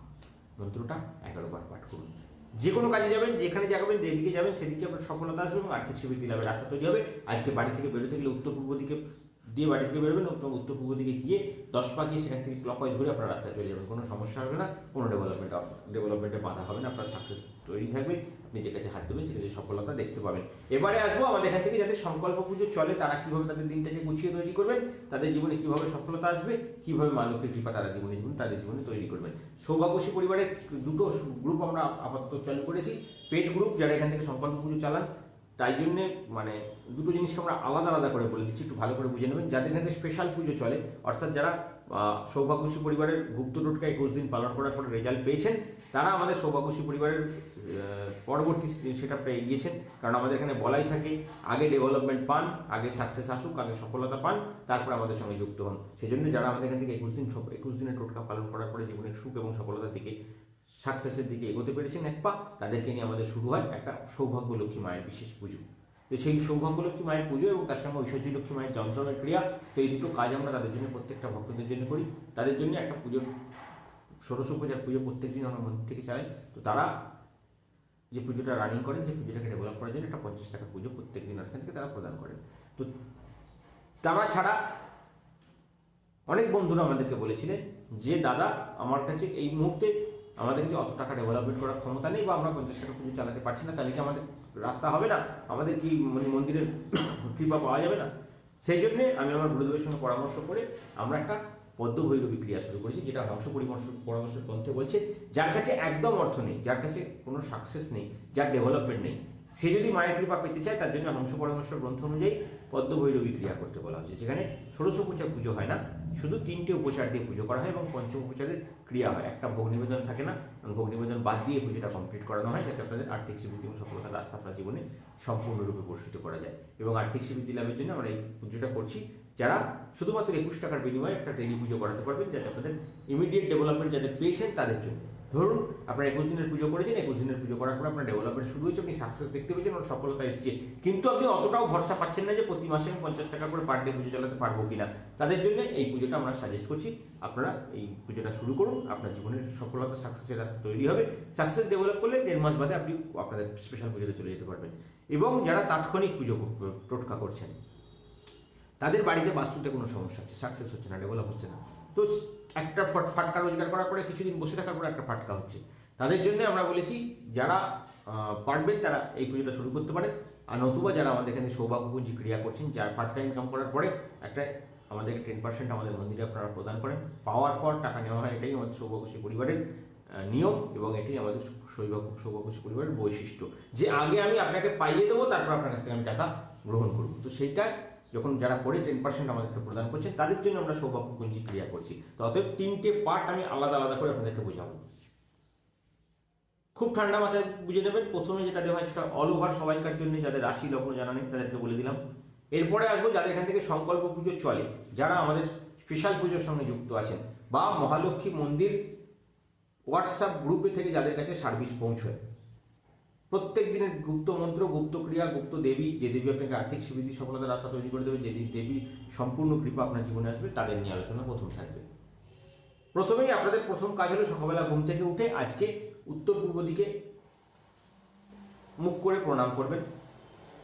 মন্ত্রটা 11 বার পাঠ করুন। যে কোনো কাজে যাবেন, যেখানে যাবেন, যেদিকে যাবেন সেদিকে আপনার সফলতা আসবে এবং আর্থিক শ্রীবৃদ্ধি লাভের রাস্তা তৈরি হবে। আজকে বাড়ি থেকে বেরোতে গেলে উত্তর পূর্ব দিকে দিয়ে বাড়ি থেকে বেরোবেন এবং উত্তর পূর্ব দিকে গিয়ে 10 পা গিয়ে সেখান থেকে ক্লকওয়াইজ ঘুরে আপনার রাস্তায় চলে যাবেন। কোনো সমস্যা হবে না, কোনো ডেভেলপমেন্টে বাধা হবে না, আপনার সাকসেস তৈরি থাকবে। আপনি যে কাছে হাত দেবেন সে কাছে সফলতা দেখতে পাবেন। এবারে আসবো আমাদের এখান থেকে যাদের সংকল্প পুজো চলে তারা কীভাবে তাদের দিনটাকে গুছিয়ে তৈরি করবেন, তাদের জীবনে কীভাবে সফলতা আসবে, কীভাবে মা লক্ষ্মীর কৃপা তারা তাদের জীবনে তৈরি করবেন। সৌভাগ্যশ্রী পরিবারের দুটো গ্রুপ আমরা আপাতত চালু করেছি। পেড গ্রুপ যারা এখান থেকে সংকল্প পুজো চালান, তাই জন্যে মানে দুটো জিনিসকে আমরা আলাদা আলাদা করে বলে দিচ্ছি, একটু ভালো করে বুঝে নেবেন। যাদের এখানে স্পেশাল পুজো চলে, অর্থাৎ যারা সৌভাগ্যশ্রী পরিবারের গুপ্ত টোটকা 21 দিন পালন করার পরে রেজাল্ট পেয়েছেন, তারা আমাদের সৌভাগ্যশ্রী পরিবারের পরবর্তী সেটআপটা এগিয়েছেন। কারণ আমাদের এখানে বলাই থাকে আগে ডেভেলপমেন্ট পান, আগে সাকসেস আসুক, আগে সফলতা পান, তারপর আমাদের সঙ্গে যুক্ত হন। সেই জন্য যারা আমাদের এখান থেকে 21 দিনের টোটকা পালন করার পরে জীবনের সুখ এবং সফলতার দিকে, সাকসেসের দিকে এগোতে পেরেছেন এক পা, তাদেরকে নিয়ে আমাদের শুরু হয় একটা সৌভাগ্য লক্ষ্মী মায়ের বিশেষ পুজো। তো সেই সৌভাগ্য লক্ষ্মী মায়ের পুজো এবং তার সঙ্গে ঐশ্বর্য লক্ষ্মী মায়ের যন্ত্রণার ক্রিয়া, তো এই দুটো কাজ আমরা তাদের জন্য, প্রত্যেকটা ভক্তদের জন্য করি। তাদের জন্য একটা পুজোর ষোড়শোপচার পুজো প্রত্যেকদিন আমরা মন্দির থেকে চালাই। তো তারা যে পুজোটা রানিং করেন, সেই পুজোটাকে ডেভেলপ করার জন্য একটা 50 টাকা পুজো প্রত্যেকদিন এখান থেকে তারা প্রদান করেন। তো তারা ছাড়া অনেক বন্ধুরা আমাদেরকে বলেছিলেন যে দাদা আমার কাছে এই মুহূর্তে আমাদের কাছে অত টাকা ডেভেলপমেন্ট করার ক্ষমতা নেই, বা আমরা 50 টাকা পুজো চালাতে পারছি না, তাহলে কি আমাদের রাস্তা হবে না, আমাদের কি মন্দিরের কৃপা পাওয়া যাবে না? সেই জন্যে আমি আমার গুরুদেবের সঙ্গে পরামর্শ করে আমরা একটা পদ্মভৈরবী ক্রিয়া শুরু করেছি, যেটা হংস পরামর্শ গ্রন্থে বলছে যার কাছে একদম অর্থ নেই, যার কাছে কোনো সাকসেস নেই, যার ডেভেলপমেন্ট নেই, সে যদি মায়ের কৃপা পেতে চায় তার জন্য হংস পরামর্শ গ্রন্থ অনুযায়ী পদ্মভৈরবী ক্রিয়া করতে বলা হচ্ছে। যেখানে ষোড়শোপচার পুজো হয় না, শুধু 3টে উপচার দিয়ে পুজো করা হয় এবং পঞ্চম উপচারের ক্রিয়া হয়। একটা ভোগ নিবেদন থাকে না, ভোগ নিবেদন বাদ দিয়ে পুজোটা কমপ্লিট করানো হয়, যাতে আপনাদের আর্থিক শ্রীবৃদ্ধি এবং সফলতার রাস্তা আপনার জীবনে সম্পূর্ণরূপে বর্ষিত করা যায়। এবং আর্থিক শ্রীবৃদ্ধি লাভের জন্য আমরা এই পুজোটা করছি। যারা শুধুমাত্র 21 টাকার বিনিময়ে একটা ডেইলি পুজো করাতে পারবেন, যাতে আপনাদের ইমিডিয়েট ডেভেলপমেন্ট যাদের পেয়েছেন তাদের জন্য। ধরুন আপনার 21 দিনের পুজো করেছেন, 21 দিনের পুজো করার পর আপনার ডেভেলপমেন্ট শুরু হয়েছে, আপনি সাকসেস দেখতে পেয়েছেন, আপনার সফলতা এসছে, কিন্তু আপনি অতটাও ভরসা পাচ্ছেন না যে প্রতি মাসে আমি 50 টাকা করে পার ডে পুজো চালাতে পারবো কিনা। তাদের জন্য এই পুজোটা আমরা সাজেস্ট করছি। আপনারা এই পুজোটা শুরু করুন, আপনার জীবনের সফলতা সাকসেসের রাস্তা তৈরি হবে। সাকসেস ডেভেলপ করলে 1.5 মাস বাদে আপনি আপনাদের স্পেশাল পুজোতে চলে যেতে পারবেন। এবং যারা তাৎক্ষণিক পুজো টোটকা করছেন, তাদের বাড়িতে বাস্তুতে কোনো সমস্যা আছে, সাকসেস হচ্ছে না, ডেভেলপ হচ্ছে না, তো একটা ফাটকা রোজগার করার পরে কিছুদিন বসে থাকার পরে একটা ফাটকা হচ্ছে, তাদের জন্য আমরা বলেছি যারা পারবেন তারা এই পুজোটা শুরু করতে পারেন। আর নতুবা যারা আমাদের এখানে সৌভাগ্যপুঞ্জি ক্রিয়া করছেন, যার ফাটকা ইনকাম করার পরে একটা আমাদেরকে 10% আমাদের মন্দিরে আপনারা প্রদান করেন, পাওয়ার পর টাকা নেওয়া হয়, এটাই আমাদের সৌভাগ্যশ্রী পরিবারের নিয়ম এবং এটাই আমাদের সৌভাগ্যশ্রী পরিবারের বৈশিষ্ট্য, যে আগে আমি আপনাকে পাইয়ে দেবো, তারপর আপনার কাছ থেকে আমি টাকা গ্রহণ করবো। তো সেইটা যখন যারা করে 10% আমাদেরকে প্রদান করছেন, তাদের জন্য আমরা সৌভাগ্যপুঞ্জি ক্রিয়া করছি। তো অতএব 3টে পার্ট আমি আলাদা আলাদা করে আপনাদেরকে বোঝাবো, খুব ঠান্ডা মাথায় বুঝে নেবেন। প্রথমে যেটা দেওয়া হয় সেটা অল ওভার সবাইকার জন্য, যাদের রাশি লগ্ন জানা নেই তাদেরকে বলে দিলাম। এরপরে আসবো যাদের এখান থেকে সংকল্প পুজো চলে, যারা আমাদের স্পেশাল পুজোর সঙ্গে যুক্ত আছেন, বা মহালক্ষ্মী মন্দির হোয়াটসঅ্যাপ গ্রুপে থেকে যাদের কাছে সার্ভিস পৌঁছয়, প্রত্যেক দিনের গুপ্ত মন্ত্র, গুপ্ত ক্রিয়া, গুপ্ত দেবী, যে দেবী আপনাকে আর্থিক শ্রীবৃদ্ধি সফলতার রাস্তা তৈরি করে দেবে, যে দেবী সম্পূর্ণ কৃপা আপনার জীবনে আসবে, তাদের নিয়ে আলোচনা প্রথম থাকবে। প্রথমেই আপনাদের প্রথম কাজ হলো সকালবেলা ঘুম থেকে উঠে আজকে উত্তর পূর্ব দিকে মুখ করে প্রণাম করবেন।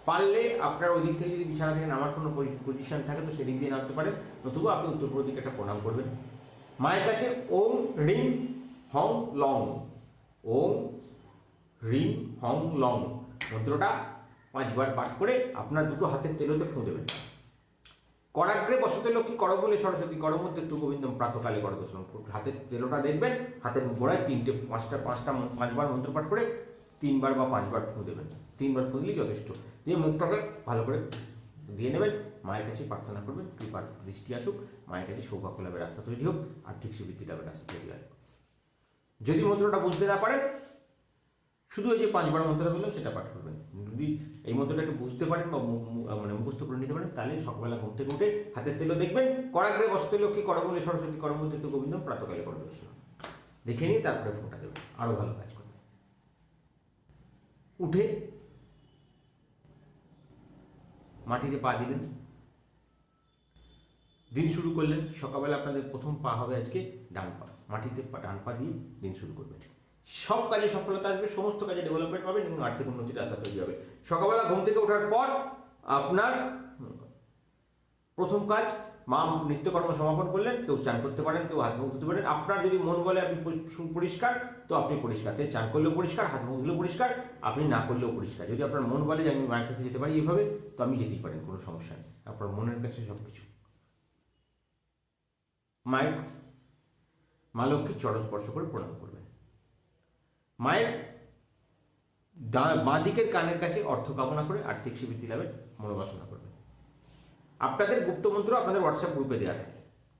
পারলে আপনার ওই দিক থেকে যদি বিছানা থেকে নামার কোনো পজিশন থাকে তো সেদিক দিয়ে নামতে পারেন, নতুবা আপনি উত্তর পূর্ব দিকে একটা প্রণাম করবেন। মায়ের কাছে ওম রিং হং লং, ওম রিং হং লং মন্ত্রটা 5 বার পাঠ করে আপনার দুটো হাতের তেলোতে ফুঁ দেবেন। করাগ্রে বসতে লক্ষ্মী, করবলে সরস্বতী, করমধ্যে তু গোবিন্দম, প্রাতকালে করদোষণ। হাতের তেলোটা দেখবেন, হাতের গোড়ায় 5 বার মন্ত্র পাঠ করে 3 বার বা 5 বার ফুঁ দেবেন। 3 বার ফুঁ দিলেই যথেষ্ট। দিয়ে মুখটাকে ভালো করে দিয়ে নেবেন, মায়ের কাছে প্রার্থনা করবেন কৃপার দৃষ্টি আসুক, মায়ের কাছে সৌভাগ্য লাভের রাস্তা তৈরি হোক, আর্থিক শ্রীবৃদ্ধি লাভের রাস্তা তৈরি হয়। যদি মন্ত্রটা বুঝতে না পারেন, শুধু ওই যে 5 বার মন্ত্রটা বললাম সেটা পাঠ করবেন। যদি এই মন্ত্রটাকে বুঝতে পারেন বা মানে মুখস্থ করে নিতে পারেন, তাহলে সকালবেলা ঘুম থেকে উঠে হাতের তেলও দেখবেন করাগ্রে বসতে লক্ষ্মী করমূলে সরস্বতী করমূলে তো গোবিন্দম প্রাতকালে করদর্শী, দেখে নিয়ে তারপরে ফোনটা দেবেন, আরও ভালো কাজ করবে। উঠে মাটিতে পা দিলেন, দিন শুরু করলেন। সকালবেলা আপনাদের প্রথম পা হবে আজকে ডান পা, মাটিতে ডান পা দিয়ে দিন শুরু করবেন। সব কাজে সফলতা আসবে, সমস্ত কাজে ডেভেলপমেন্ট পাবেন এবং আর্থিক উন্নতির রাস্তা তৈরি হবে। সকালবেলা ঘুম থেকে ওঠার পর আপনার প্রথম কাজ, মা নিত্যকর্ম সমাপন করলেন, কেউ চান করতে পারেন, কেউ হাত মুখ ধুতে পারেন। আপনার যদি মন বলে আপনি পরিষ্কার, তো আপনি পরিষ্কার, সে চান করলেও পরিষ্কার, হাত মুখ ধুলেও পরিষ্কার, আপনি না করলেও পরিষ্কার। যদি আপনার মন বলে যে আমি মায়ের কাছে যেতে পারি এইভাবে, তো আমি যেতেই পারেন, কোনো সমস্যা নেই। আপনার মনের কাছে সব কিছু। মায়ের মা লক্ষ্মীর চরণ স্পর্শ করে প্রণাম করবেন। মায়ের বাঁ দিকের কানের কাছে অর্থ কামনা করে আর্থিক শ্রীবৃদ্ধি লাভের মনোবাসনা করবেন। আপনাদের গুপ্তমন্ত্র আপনাদের হোয়াটসঅ্যাপ গ্রুপে দেওয়া থাকে,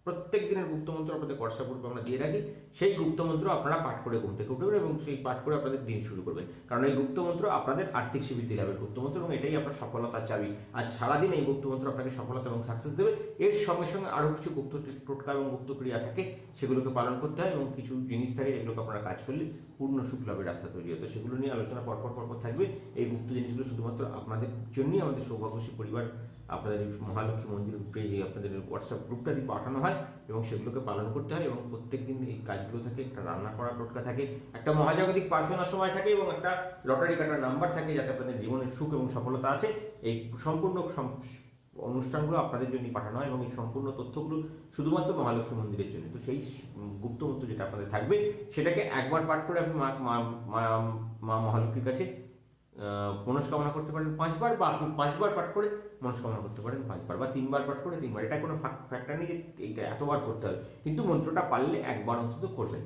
প্রত্যেক দিনের গুপ্তমন্ত্র আপনাদের হোয়াটসঅ্যাপ গ্রুপে আমরা দিয়ে রাখি। সেই গুপ্তমন্ত্র আপনারা পাঠ করে ঘুম থেকে উঠবেন এবং সেই পাঠ করে আপনাদের দিন শুরু করবেন, কারণ এই গুপ্তমন্ত্র আপনাদের আর্থিক শ্রীবৃদ্ধি লাভের গুপ্তমন্ত্র এবং এটাই আপনার সফলতার চাবি। আজ সারাদিন এই গুপ্তমন্ত্র আপনাকে সফলতা এবং সাকসেস দেবে। এর সঙ্গে সঙ্গে আরও কিছু গুপ্ত টোটকা এবং গুপ্ত ক্রিয়া থাকে, সেগুলোকে পালন করতে হয় এবং কিছু জিনিস থাকে যেগুলোকে আপনারা কাজ করলে পূর্ণ সুখ লাভের রাস্তা তৈরি হতো। সেগুলো নিয়ে আলোচনা পরপর থাকবে। এই গুপ্ত জিনিসগুলো শুধুমাত্র আপনাদের জন্যই, আমাদের সৌভাগ্যশী পরিবার আপনাদের এই মহালক্ষ্মী মন্দির পেজে আপনাদের হোয়াটসঅ্যাপ গ্রুপটা দিয়ে পাঠানো হয় এবং সেগুলোকে পালন করতে হয়। এবং প্রত্যেক দিন এই কাজগুলো থাকে, একটা রান্না করার টোটকা থাকে, একটা মহাজাগতিক প্রার্থনার সময় থাকে এবং একটা লটারি কাটার নাম্বার থাকে, যাতে আপনাদের জীবনের সুখ এবং সফলতা আসে। এই সম্পূর্ণ অনুষ্ঠানগুলো আপনাদের জন্যই পাঠানো হয় এবং এই সম্পূর্ণ তথ্যগুলো শুধুমাত্র মহালক্ষ্মী মন্দিরের জন্য। তো সেই গুপ্তমন্ত্র যেটা আপনাদের থাকবে, সেটাকে একবার পাঠ করে আপনি মা মহালক্ষ্মীর কাছে মনস্কামনা করতে পারেন 5 বার, বা আপনি 5 বার পাঠ করে মনস্কামনা করতে পারেন 5 বার, বা 3 বার পাঠ করে 3 বার। এটা কোনো ফ্যাক্টর নেই যে এইটা এতবার করতে হবে, কিন্তু মন্ত্রটা পারলে একবার অন্তত করবেন।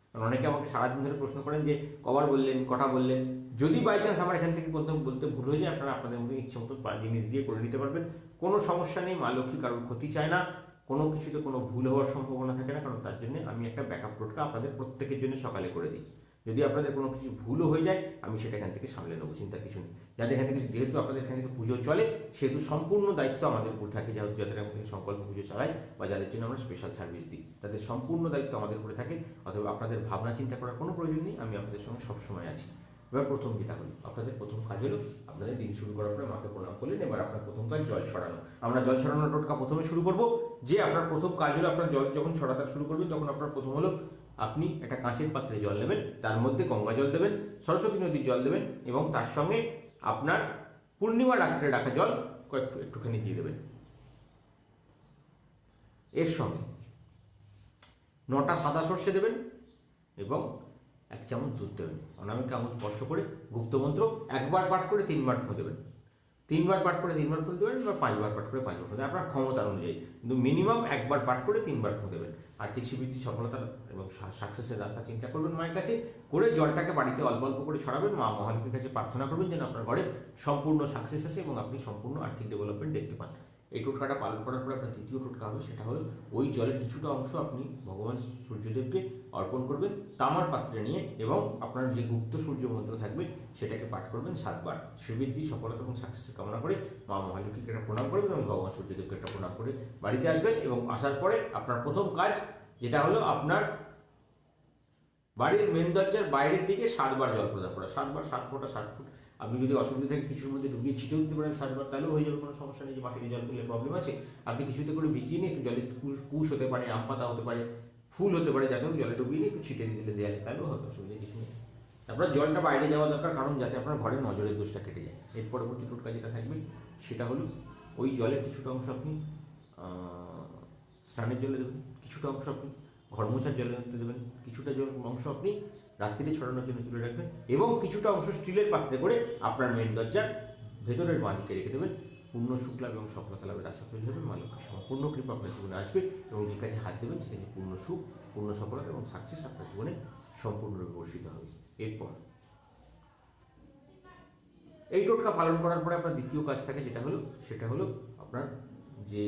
কারণ অনেকে আমাকে সারাদিন ধরে প্রশ্ন করেন যে কবার বললেন, কটা বললেন। যদি বাই চান্স আমার এখান থেকে বলতে ভুল হয়ে যায়, আপনারা আপনাদের মধ্যে ইচ্ছে মতো জিনিস দিয়ে করে নিতে পারবেন, কোনো সমস্যা নেই। মা লক্ষ্মী কারোর ক্ষতি চায় না, কোনো কিছুতে কোনো ভুল হওয়ার সম্ভাবনা থাকে না, কারণ তার জন্য আমি একটা ব্যাকআপ টোটকা আপনাদের প্রত্যেকের জন্য সকালে করে দিই। যদি আপনাদের কোনো কিছু ভুলও হয়ে যায়, আমি সেটা এখান থেকে সামলে নেবো, চিন্তা কিছু নেই। যাদের এখান থেকে, যেহেতু আপনাদের এখান থেকে পুজো চলে, সেহেতু সম্পূর্ণ দায়িত্ব আমাদের উপর থাকে। যাদের এখান থেকে সংকল্প পুজো চালাই বা যাদের জন্য আমরা স্পেশাল সার্ভিস দিই, তাদের সম্পূর্ণ দায়িত্ব আমাদের উপরে থাকে। অথবা আপনাদের ভাবনা চিন্তা করার কোনো প্রয়োজন নেই, আমি আপনাদের সঙ্গে সবসময় আছি। এবার প্রথম যেটা হলো, আপনাদের প্রথম কাজ হলো, আপনাদের দিন শুরু করার পরে মাকে প্রণাম করলেন। এবার আপনার প্রথম কাজ জল ছড়ানো। আমরা জল ছড়ানোর টোটকা প্রথমে শুরু করব। যে আপনার প্রথম কাজ হলো, আপনার জল যখন ছড়াতে শুরু করবেন, তখন আপনার প্রথম হলো আপনি একটা কাঁচের পাত্রে জল নেবেন, তার মধ্যে গঙ্গা জল দেবেন, সরস্বতী নদীর জল দেবেন এবং তার সঙ্গে আপনার পূর্ণিমা রাত্রে রাখা জল একটুখানি দিয়ে দেবেন। এর সঙ্গে 9টা সাদা সর্ষে দেবেন এবং 1 চামচ দুধ দেবেন। অনামিকা আঙুল স্পর্শ করে গুপ্তমন্ত্র একবার পাঠ করে 3 বার ফুঁ দেবেন। 3 বার পাঠ করে 3 বার ফুঁ দেবেন, বা 5 বার পাঠ করে 5 বার ফুঁ দেবেন, আপনার ক্ষমতার অনুযায়ী। কিন্তু মিনিমাম একবার পাঠ করে 3 বার ফুঁ দেবেন। আর্থিক শ্রীবৃদ্ধি, সফলতা এবং সাকসেসের রাস্তা চিন্তা করবেন মায়ের কাছে, করে জলটাকে বাড়িতে অল্প অল্প করে ছড়াবেন। মা মহালক্ষ্মীর কাছে প্রার্থনা করবেন যেন আপনার ঘরে সম্পূর্ণ সাকসেস আসে এবং আপনি সম্পূর্ণ আর্থিক ডেভেলপমেন্ট দেখতে পান। এই টোটকাটা পালন করার পরে আপনার দ্বিতীয় টোটকা হবে, সেটা হলো ওই জলের কিছুটা অংশ আপনি ভগবান সূর্যদেবকে অর্পণ করবেন তামার পাত্রে নিয়ে, এবং আপনার যে গুপ্ত সূর্য মন্ত্র থাকবে সেটাকে পাঠ করবেন 7 বার। শ্রীবৃদ্ধি, সফলতা এবং সাকসেসের কামনা করে মা মহালক্ষ্মীকে একটা প্রণাম করবেন এবং ভগবান সূর্যদেবকে একটা প্রণাম করে বাড়িতে আসবেন। এবং আসার পরে আপনার প্রথম কাজ যেটা হলো, আপনার বাড়ির মেন দরজার বাইরের দিকে 7 বার জল প্রদান করা। 7 বার, 7 ফোঁটা, 7 ফুট। আপনি যদি অসুবিধা থাকে কিছুর মধ্যে ঢুকিয়ে ছিটেও দিতে পারেন 7 বার, তাহলেও হয়ে যাবে, কোনো সমস্যা নেই। যে মাটিতে জল তুললে প্রবলেম আছে, আপনি কিছুতে করে ভিজিয়ে নিয়ে একটু জলে কুশ হতে পারে, আম পাতা হতে পারে, ফুল হতে পারে, যাতে হোক জলে ডুবিয়ে নিয়ে একটু ছিটে দিলে দেয়ালে, তাহলেও হবে, অসুবিধা কিছু নেই। তারপর জলটা বাইরে যাওয়া দরকার, কারণ যাতে আপনার ঘরের নজরের দোষটা কেটে যায়। এর পরবর্তী টোটকা যেটা থাকবে, সেটা হলো ওই জলের কিছুটা অংশ আপনি স্নানের জলে দেবেন, কিছুটা অংশ আপনি ঘর মোছার জলে দেবেন, কিছুটা অংশ আপনি রাত্রিরে ছড়ানোর জন্য তুলে রাখবেন, এবং কিছুটা অংশ স্টিলের পাত্রে করে আপনার মেন দরজার ভেতরের বাঁ দিকে রেখে দেবেন। পূর্ণ সুখ লাভ এবং সফলতা লাভের আশা তৈরি হবে। মা লক্ষ্মীর সম্পূর্ণ কৃপা আপনার জীবনে আসবে এবং যে কাজে হাত দেবেন সেখানে পূর্ণ সুখ, পূর্ণ সফলতা এবং সাকসেস আপনার জীবনে সম্পূর্ণরূপে বর্ষিত হবে। এরপর এই টোটকা পালন করার পরে আপনার দ্বিতীয় কাজ থাকে, সেটা হলো আপনার যে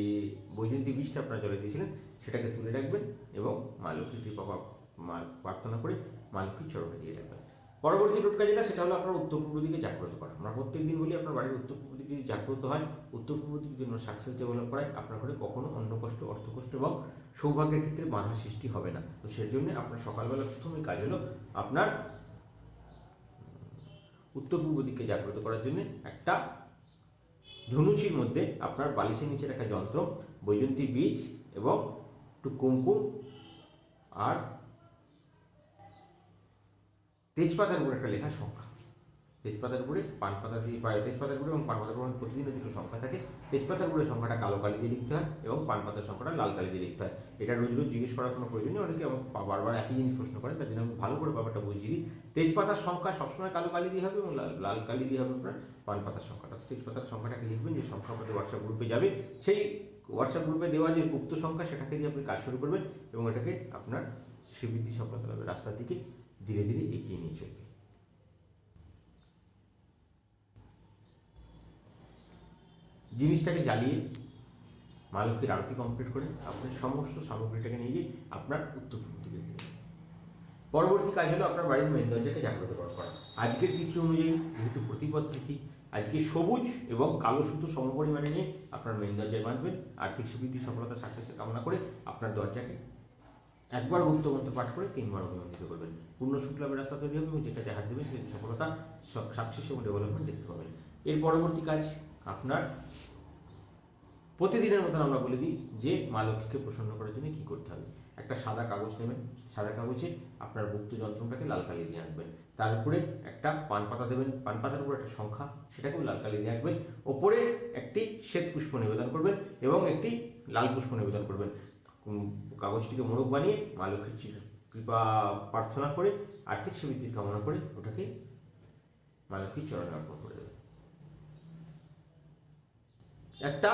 বৈজয়ন্তী বীজটা আপনারা জলে দিয়েছিলেন সেটাকে তুলে রাখবেন এবং মা লক্ষ্মীর কৃপা প্রার্থনা করে মা লক্ষ্মীর চরণে দিয়ে রাখবেন। পরবর্তী টোটকা যেটা, সেটা হলো আপনার উত্তর পূর্ব দিকে জাগ্রত করা। আমরা প্রত্যেক দিন বলি আপনার বাড়ির উত্তর পূর্ব দিকে যদি জাগ্রত হয়, উত্তর পূর্ব দিকে যদি আমরা সাকসেস ডেভেলপ করাই, আপনার ঘরে কখনো অন্ন কষ্ট, অর্থ কষ্ট এবং সৌভাগ্যের ক্ষেত্রে বাধা সৃষ্টি হবে না। তো সেই জন্য আপনার সকালবেলা প্রথমেই কাজ হলো আপনার উত্তর পূর্ব দিকে জাগ্রত করার জন্য একটা ধনুচির মধ্যে আপনার বালিশের নিচে রাখা যন্ত্র, বৈজয়ন্তী বীজ এবং একটু কুমকুম আর তেজপাতার উপরে একটা লেখা সংখ্যা, তেজপাতার উপরে তেজপাতার উপরে এবং পানপাতার উপরে প্রতিদিনের দুটো সংখ্যা থাকে। তেজপাতার উপরে সংখ্যাটা কালো কালি দিয়ে লিখতে হয় এবং পানপাতার সংখ্যাটা লাল কালি দিয়ে লিখতে হয়। এটা রোজ রোজ জিজ্ঞেস করার কোনো প্রয়োজন নেই, অনেকে বারবার একই জিনিস প্রশ্ন করেন, তার জন্য আমি ভালো করে ব্যাপারটা বুঝিয়ে দিই। তেজপাতার সংখ্যা সবসময় কালো কালি দিয়ে হবে এবং লাল কালি দিয়ে হবে আপনার পানপাতার সংখ্যাটা। তেজপাতার সংখ্যাটাকে লিখবেন, যে সংখ্যা আমাদের হোয়াটসঅ্যাপ গ্রুপে যাবে, সেই হোয়াটসঅ্যাপ গ্রুপে দেওয়া যে গুপ্ত সংখ্যা সেটাকে দিয়ে আপনি কাজ শুরু করবেন এবং এটাকে আপনার শ্রীবৃদ্ধি সফলতা লাভের রাস্তার দিকে ধীরে ধীরে এগিয়ে নিয়ে চলবে। জিনিসটাকে জ্বালিয়ে মা লক্ষ্মীর আরতি কমপ্লিট করে আপনার সমস্ত সামগ্রীটাকে নিয়ে গিয়ে আপনার উত্তর পূর্ব দিকে রেখে দেবেন। পরবর্তী কাজ হলো আপনার বাড়ির মেন দরজাকে জাগ্রত করা। আজকের তিথি অনুযায়ী, যেহেতু প্রতিপদ তিথি, আজকে সবুজ এবং কালো সুতো সমপরিমাণে নিয়ে আপনার মেন দরজায় বাঁধবেন। আর্থিক সমৃদ্ধি, সফলতা, সাকসেসের কামনা করে আপনার দরজাকে একবার গুপ্ত মন্ত্র পাঠ করে 3 বার অভিমন্ত্রিত করবেন। পূর্ণ শুক্লাভের রাস্তা তৈরি হবে এবং যেটাতে হাত দেবেন সেই সফলতা, সাকসেস এবং ডেভেলপমেন্ট দেখতে পাবেন। এর পরবর্তী কাজ আপনার প্রতিদিনের মতন আমরা বলে দিই যে মা লক্ষ্মীকে প্রসন্ন করার জন্য কী করতে হবে। একটা সাদা কাগজ নেবেন, সাদা কাগজে আপনার গুপ্ত যন্ত্রটাকে লাল কালি দিয়ে আঁকবেন। তার উপরে একটা পান পাতা দেবেন, পান পাতার উপরে একটা সংখ্যা, সেটাকেও লাল কালি দিয়ে আঁকবেন। ওপরে একটি শ্বেত পুষ্প নিবেদন করবেন এবং একটি লাল পুষ্প নিবেদন করবেন। কাগজটিকে মোড়ক বানিয়ে মা লক্ষ্মীর কৃপা প্রার্থনা করে আর্থিক সমৃদ্ধির কামনা করে ওটাকে মা লক্ষ্মীর চরণে অর্পণ করে দেবেন। একটা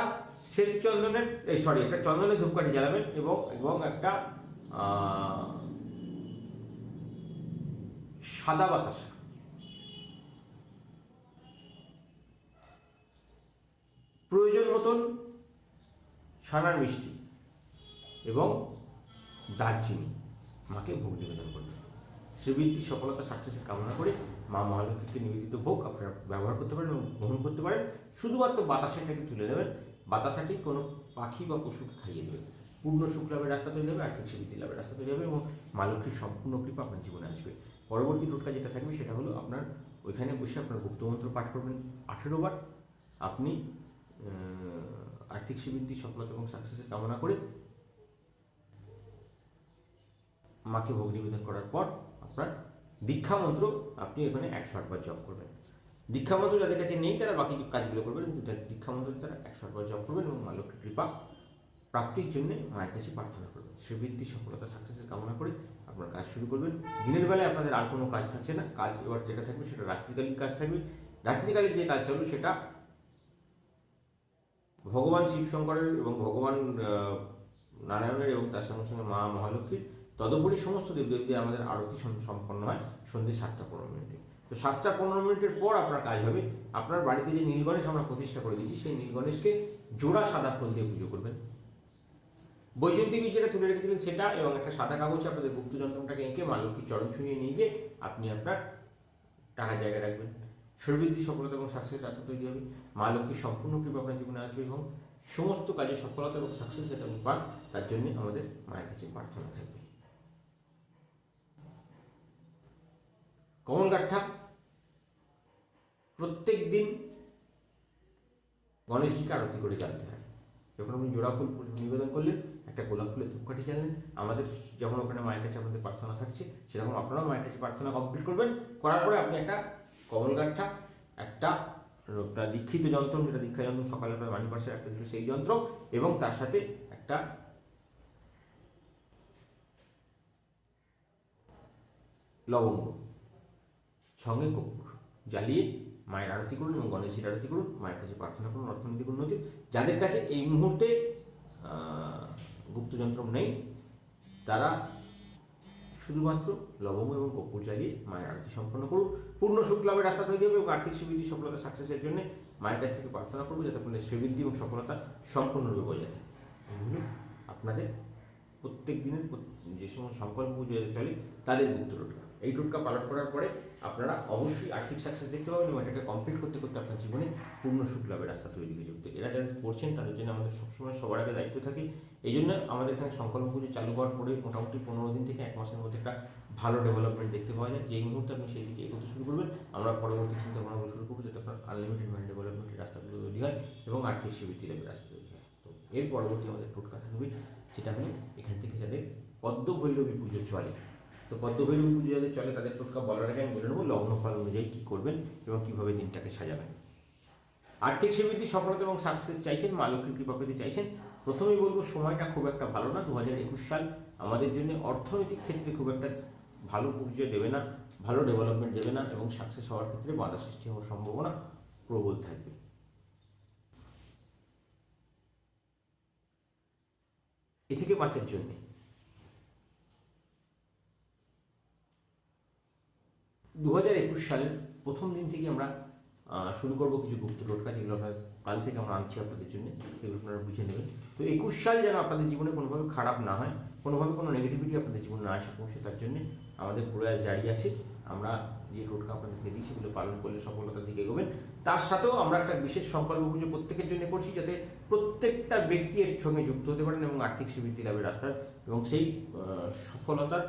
একটা চন্দনের ধূপকাঠি জ্বালাবেন এবং একটা সাদা বাতাসা, প্রয়োজন মতন ছানার মিষ্টি এবং দারচিনি মাকে ভোগ নিবেদন করবেন। শ্রীবৃদ্ধি, সফলতা, সাকসেসের কামনা করে মা মহালক্ষ্মীকে নিবেদিত ভোগ আপনারা ব্যবহার করতে পারেন এবং গ্রহণ করতে পারেন। শুধুমাত্র বাতাসাটাকে তুলে নেবেন, বাতাসাটি কোনো পাখি বা পশুকে খাইয়ে দেবেন। পূর্ণ সুখ লাভের রাস্তা তৈরি হবে, আর্থিক সমৃদ্ধি লাভের রাস্তা তৈরি হবে এবং মা লক্ষ্মীর সম্পূর্ণ কৃপা আপনার জীবনে আসবে। পরবর্তী টোটকা যেটা থাকবে সেটা হলো আপনার ওইখানে বসে আপনার গুপ্তমন্ত্র পাঠ করবেন 18 বার। আপনি আর্থিক সমৃদ্ধি, সফলতা এবং সাকসেসের কামনা করে মাকে ভোগ নিবেদন করার পর আপনার দীক্ষা মন্ত্র আপনি এখানে 108 বার জপ করবেন। দীক্ষা মন্ত্র যাদের কাছে নেই তারা বাকি কাজগুলো করবেন, কিন্তু দীক্ষা মন্ত্র তারা 108 বার জপ করবেন এবং মা লক্ষ্মীর কৃপা প্রাপ্তির জন্য মায়ের কাছে প্রার্থনা করবেন। শ্রীবৃদ্ধি, সফলতা, সাকসেসের কামনা করে আপনার কাজ শুরু করবেন। দিনের বেলায় আপনাদের আর কোনো কাজ থাকছে না, কাজ এবার যেটা থাকবে সেটা রাত্রিকালীন কাজ থাকবে। রাত্রিকালীন যে কাজটা হলো সেটা ভগবান শিবশঙ্করের এবং ভগবান নারায়ণের এবং তার সঙ্গে সঙ্গে মা মহালক্ষ্মীর, তদুপরি সমস্ত দেবদেবীদের আমাদের আরতি সম্পন্ন হয় সন্ধ্যে 7টা 15 মিনিটে। তো 7টা 15 মিনিটের পর আপনার কাজ হবে আপনার বাড়িতে যে নীলগণেশ আমরা প্রতিষ্ঠা করে দিয়েছি সেই নীলগণেশকে জোড়া সাদা ফুল দিয়ে পুজো করবেন। বৈজয়ন্তী বীজ যেটা তুলে রেখেছিলেন সেটা এবং একটা সাদা কাগজে আপনাদের গুপ্ত যন্ত্রটাকে এঁকে মা লক্ষ্মীর চরণ ছুঁয়ে নিয়ে গিয়ে আপনি আপনার টাকার জায়গায় রাখবেন। শ্রীবৃদ্ধি, সফলতা এবং সাকসেস রাস্তা তৈরি হবে। মা লক্ষ্মীর সম্পূর্ণ কৃপা আপনার জীবনে আসবে এবং সমস্ত কাজে সফলতা এবং সাকসেস যাতে আপনি পান তার জন্য আমাদের মায়ের কাছে প্রার্থনা থাকবে। কমলগাঠা প্রত্যেক দিন গণেশজিকে আরতি করে জ্বালতে হয়। যখন আপনি জোড়া ফুল নিবেদন করলেন, একটা গোলাপ ফুলের ধূপকাঠি জ্বাললেন, আমাদের যেমন ওখানে মায়ের কাছে আপনাদের প্রার্থনা থাকছে সেরকম আপনারাও মায়ের কাছে প্রার্থনা কমপ্লিট করবেন। করার পরে আপনি একটা কমলগাঠা, একটা দীক্ষিত যন্ত্র, যেটা দীক্ষা যন্ত্র সকালে আপনার মানি পার্সের একটা দিল সেই যন্ত্র এবং তার সাথে একটা লবঙ্গ সঙ্গে কর্পূর জ্বালিয়ে মায়ের আরতি করুন এবং গণেশজির আরতি করুন, মায়ের কাছে প্রার্থনা করুন অর্থনৈতিক উন্নতি। যাদের কাছে এই মুহূর্তে গুপ্তযন্ত্র নেই তারা শুধুমাত্র লবঙ্গ এবং কর্পূর জ্বালিয়ে মায়ের আরতি সম্পন্ন করুন। পূর্ণ সুখ লাভের রাস্তা তৈরি হবে এবং আর্থিক শ্রীবৃদ্ধি সফলতা সাকসেসের জন্য মায়ের কাছ থেকে প্রার্থনা করবো যাতে আপনাদের শ্রীবৃদ্ধি এবং সফলতা সম্পূর্ণরূপে বজায় থাকে। এগুলো আপনাদের প্রত্যেক দিনের যে সময় সংকল্প পুজো চলে তাদের গুপ্ত টোটকা। এই টোটকা পালন করার পরে আপনারা অবশ্যই আর্থিক সাকসেস দেখতে পাবেন এবং এটাকে কমপ্লিট করতে করতে আপনার জীবনে পূর্ণ সুখ লাভের রাস্তা তৈরি হয়ে যাবে। এরা যারা পড়ছেন তাদের জন্য আমাদের সবসময় সবার আগে দায়িত্ব থাকে। এই জন্য আমাদের এখানে সংকল্প পুজো চালু হওয়ার পরে মোটামুটি 15 দিন থেকে 1 মাসের মধ্যে একটা ভালো ডেভেলপমেন্ট দেখতে পাওয়া যায়। যেই মুহূর্তে আপনি সেই দিকে এগোতে শুরু করবেন, আমরা পরবর্তী চিন্তা ভাবনা শুরু করবো যাতে আপনার আনলিমিটেড মাইন্ড ডেভেলপমেন্টের রাস্তাগুলো তৈরি হয় এবং আর্থিক শ্রীবৃদ্ধি লাভের রাস্তা তৈরি হয়। তো এর পরবর্তী আমাদের টোটকা থাকবে, যেটা হলো এখান থেকে যাদের পদ্ম ভৈরবী পুজো চলে, তো পদ্ম ভৈরবী পুজো যাদের চলে তাদের টোটকা বলার আগে আমি বলে নেবো লগ্নফল অনুযায়ী কী করবেন এবং কীভাবে দিনটাকে সাজাবেন। আর্থিক শ্রীবৃদ্ধি সফলতা এবং সাকসেস চাইছেন, মা লক্ষ্মীর কৃপা পেতে চাইছেন, প্রথমেই বলবো সময়টা খুব একটা ভালো না। 2021 সাল আমাদের জন্য অর্থনৈতিক ক্ষেত্রে খুব একটা ভালো পরিচয় দেবে না, ভালো ডেভেলপমেন্ট দেবে না এবং সাকসেস হওয়ার ক্ষেত্রে বাধা সৃষ্টি হওয়ার সম্ভাবনা প্রবল থাকবে। এ থেকে বাঁচার জন্যে 2021 সালের প্রথম দিন থেকে আমরা শুরু করবো কিছু গুপ্ত টোটকা, যেগুলো আমরা কাল থেকে আমরা আনছি আপনাদের জন্য, সেগুলো আপনারা বুঝে নেবেন। তো 21 সাল যেন আপনাদের জীবনে কোনোভাবে খারাপ না হয়, কোনোভাবে কোনো নেগেটিভিটি আপনাদের জীবনে না আসে পৌঁছে, তার জন্য আমাদের প্রয়াস জারি আছে। আমরা যে টোটকা আপনাদেরকে দিই সেগুলো পালন করলে সফলতার দিকে এগোবেন। তার সাথেও আমরা একটা বিশেষ সংকল্প পুজো প্রত্যেকের জন্য করছি, যাতে প্রত্যেকটা ব্যক্তি এর সঙ্গে যুক্ত হতে পারেন এবং আর্থিক শ্রীবৃদ্ধি লাভের রাস্তা এবং সেই সফলতার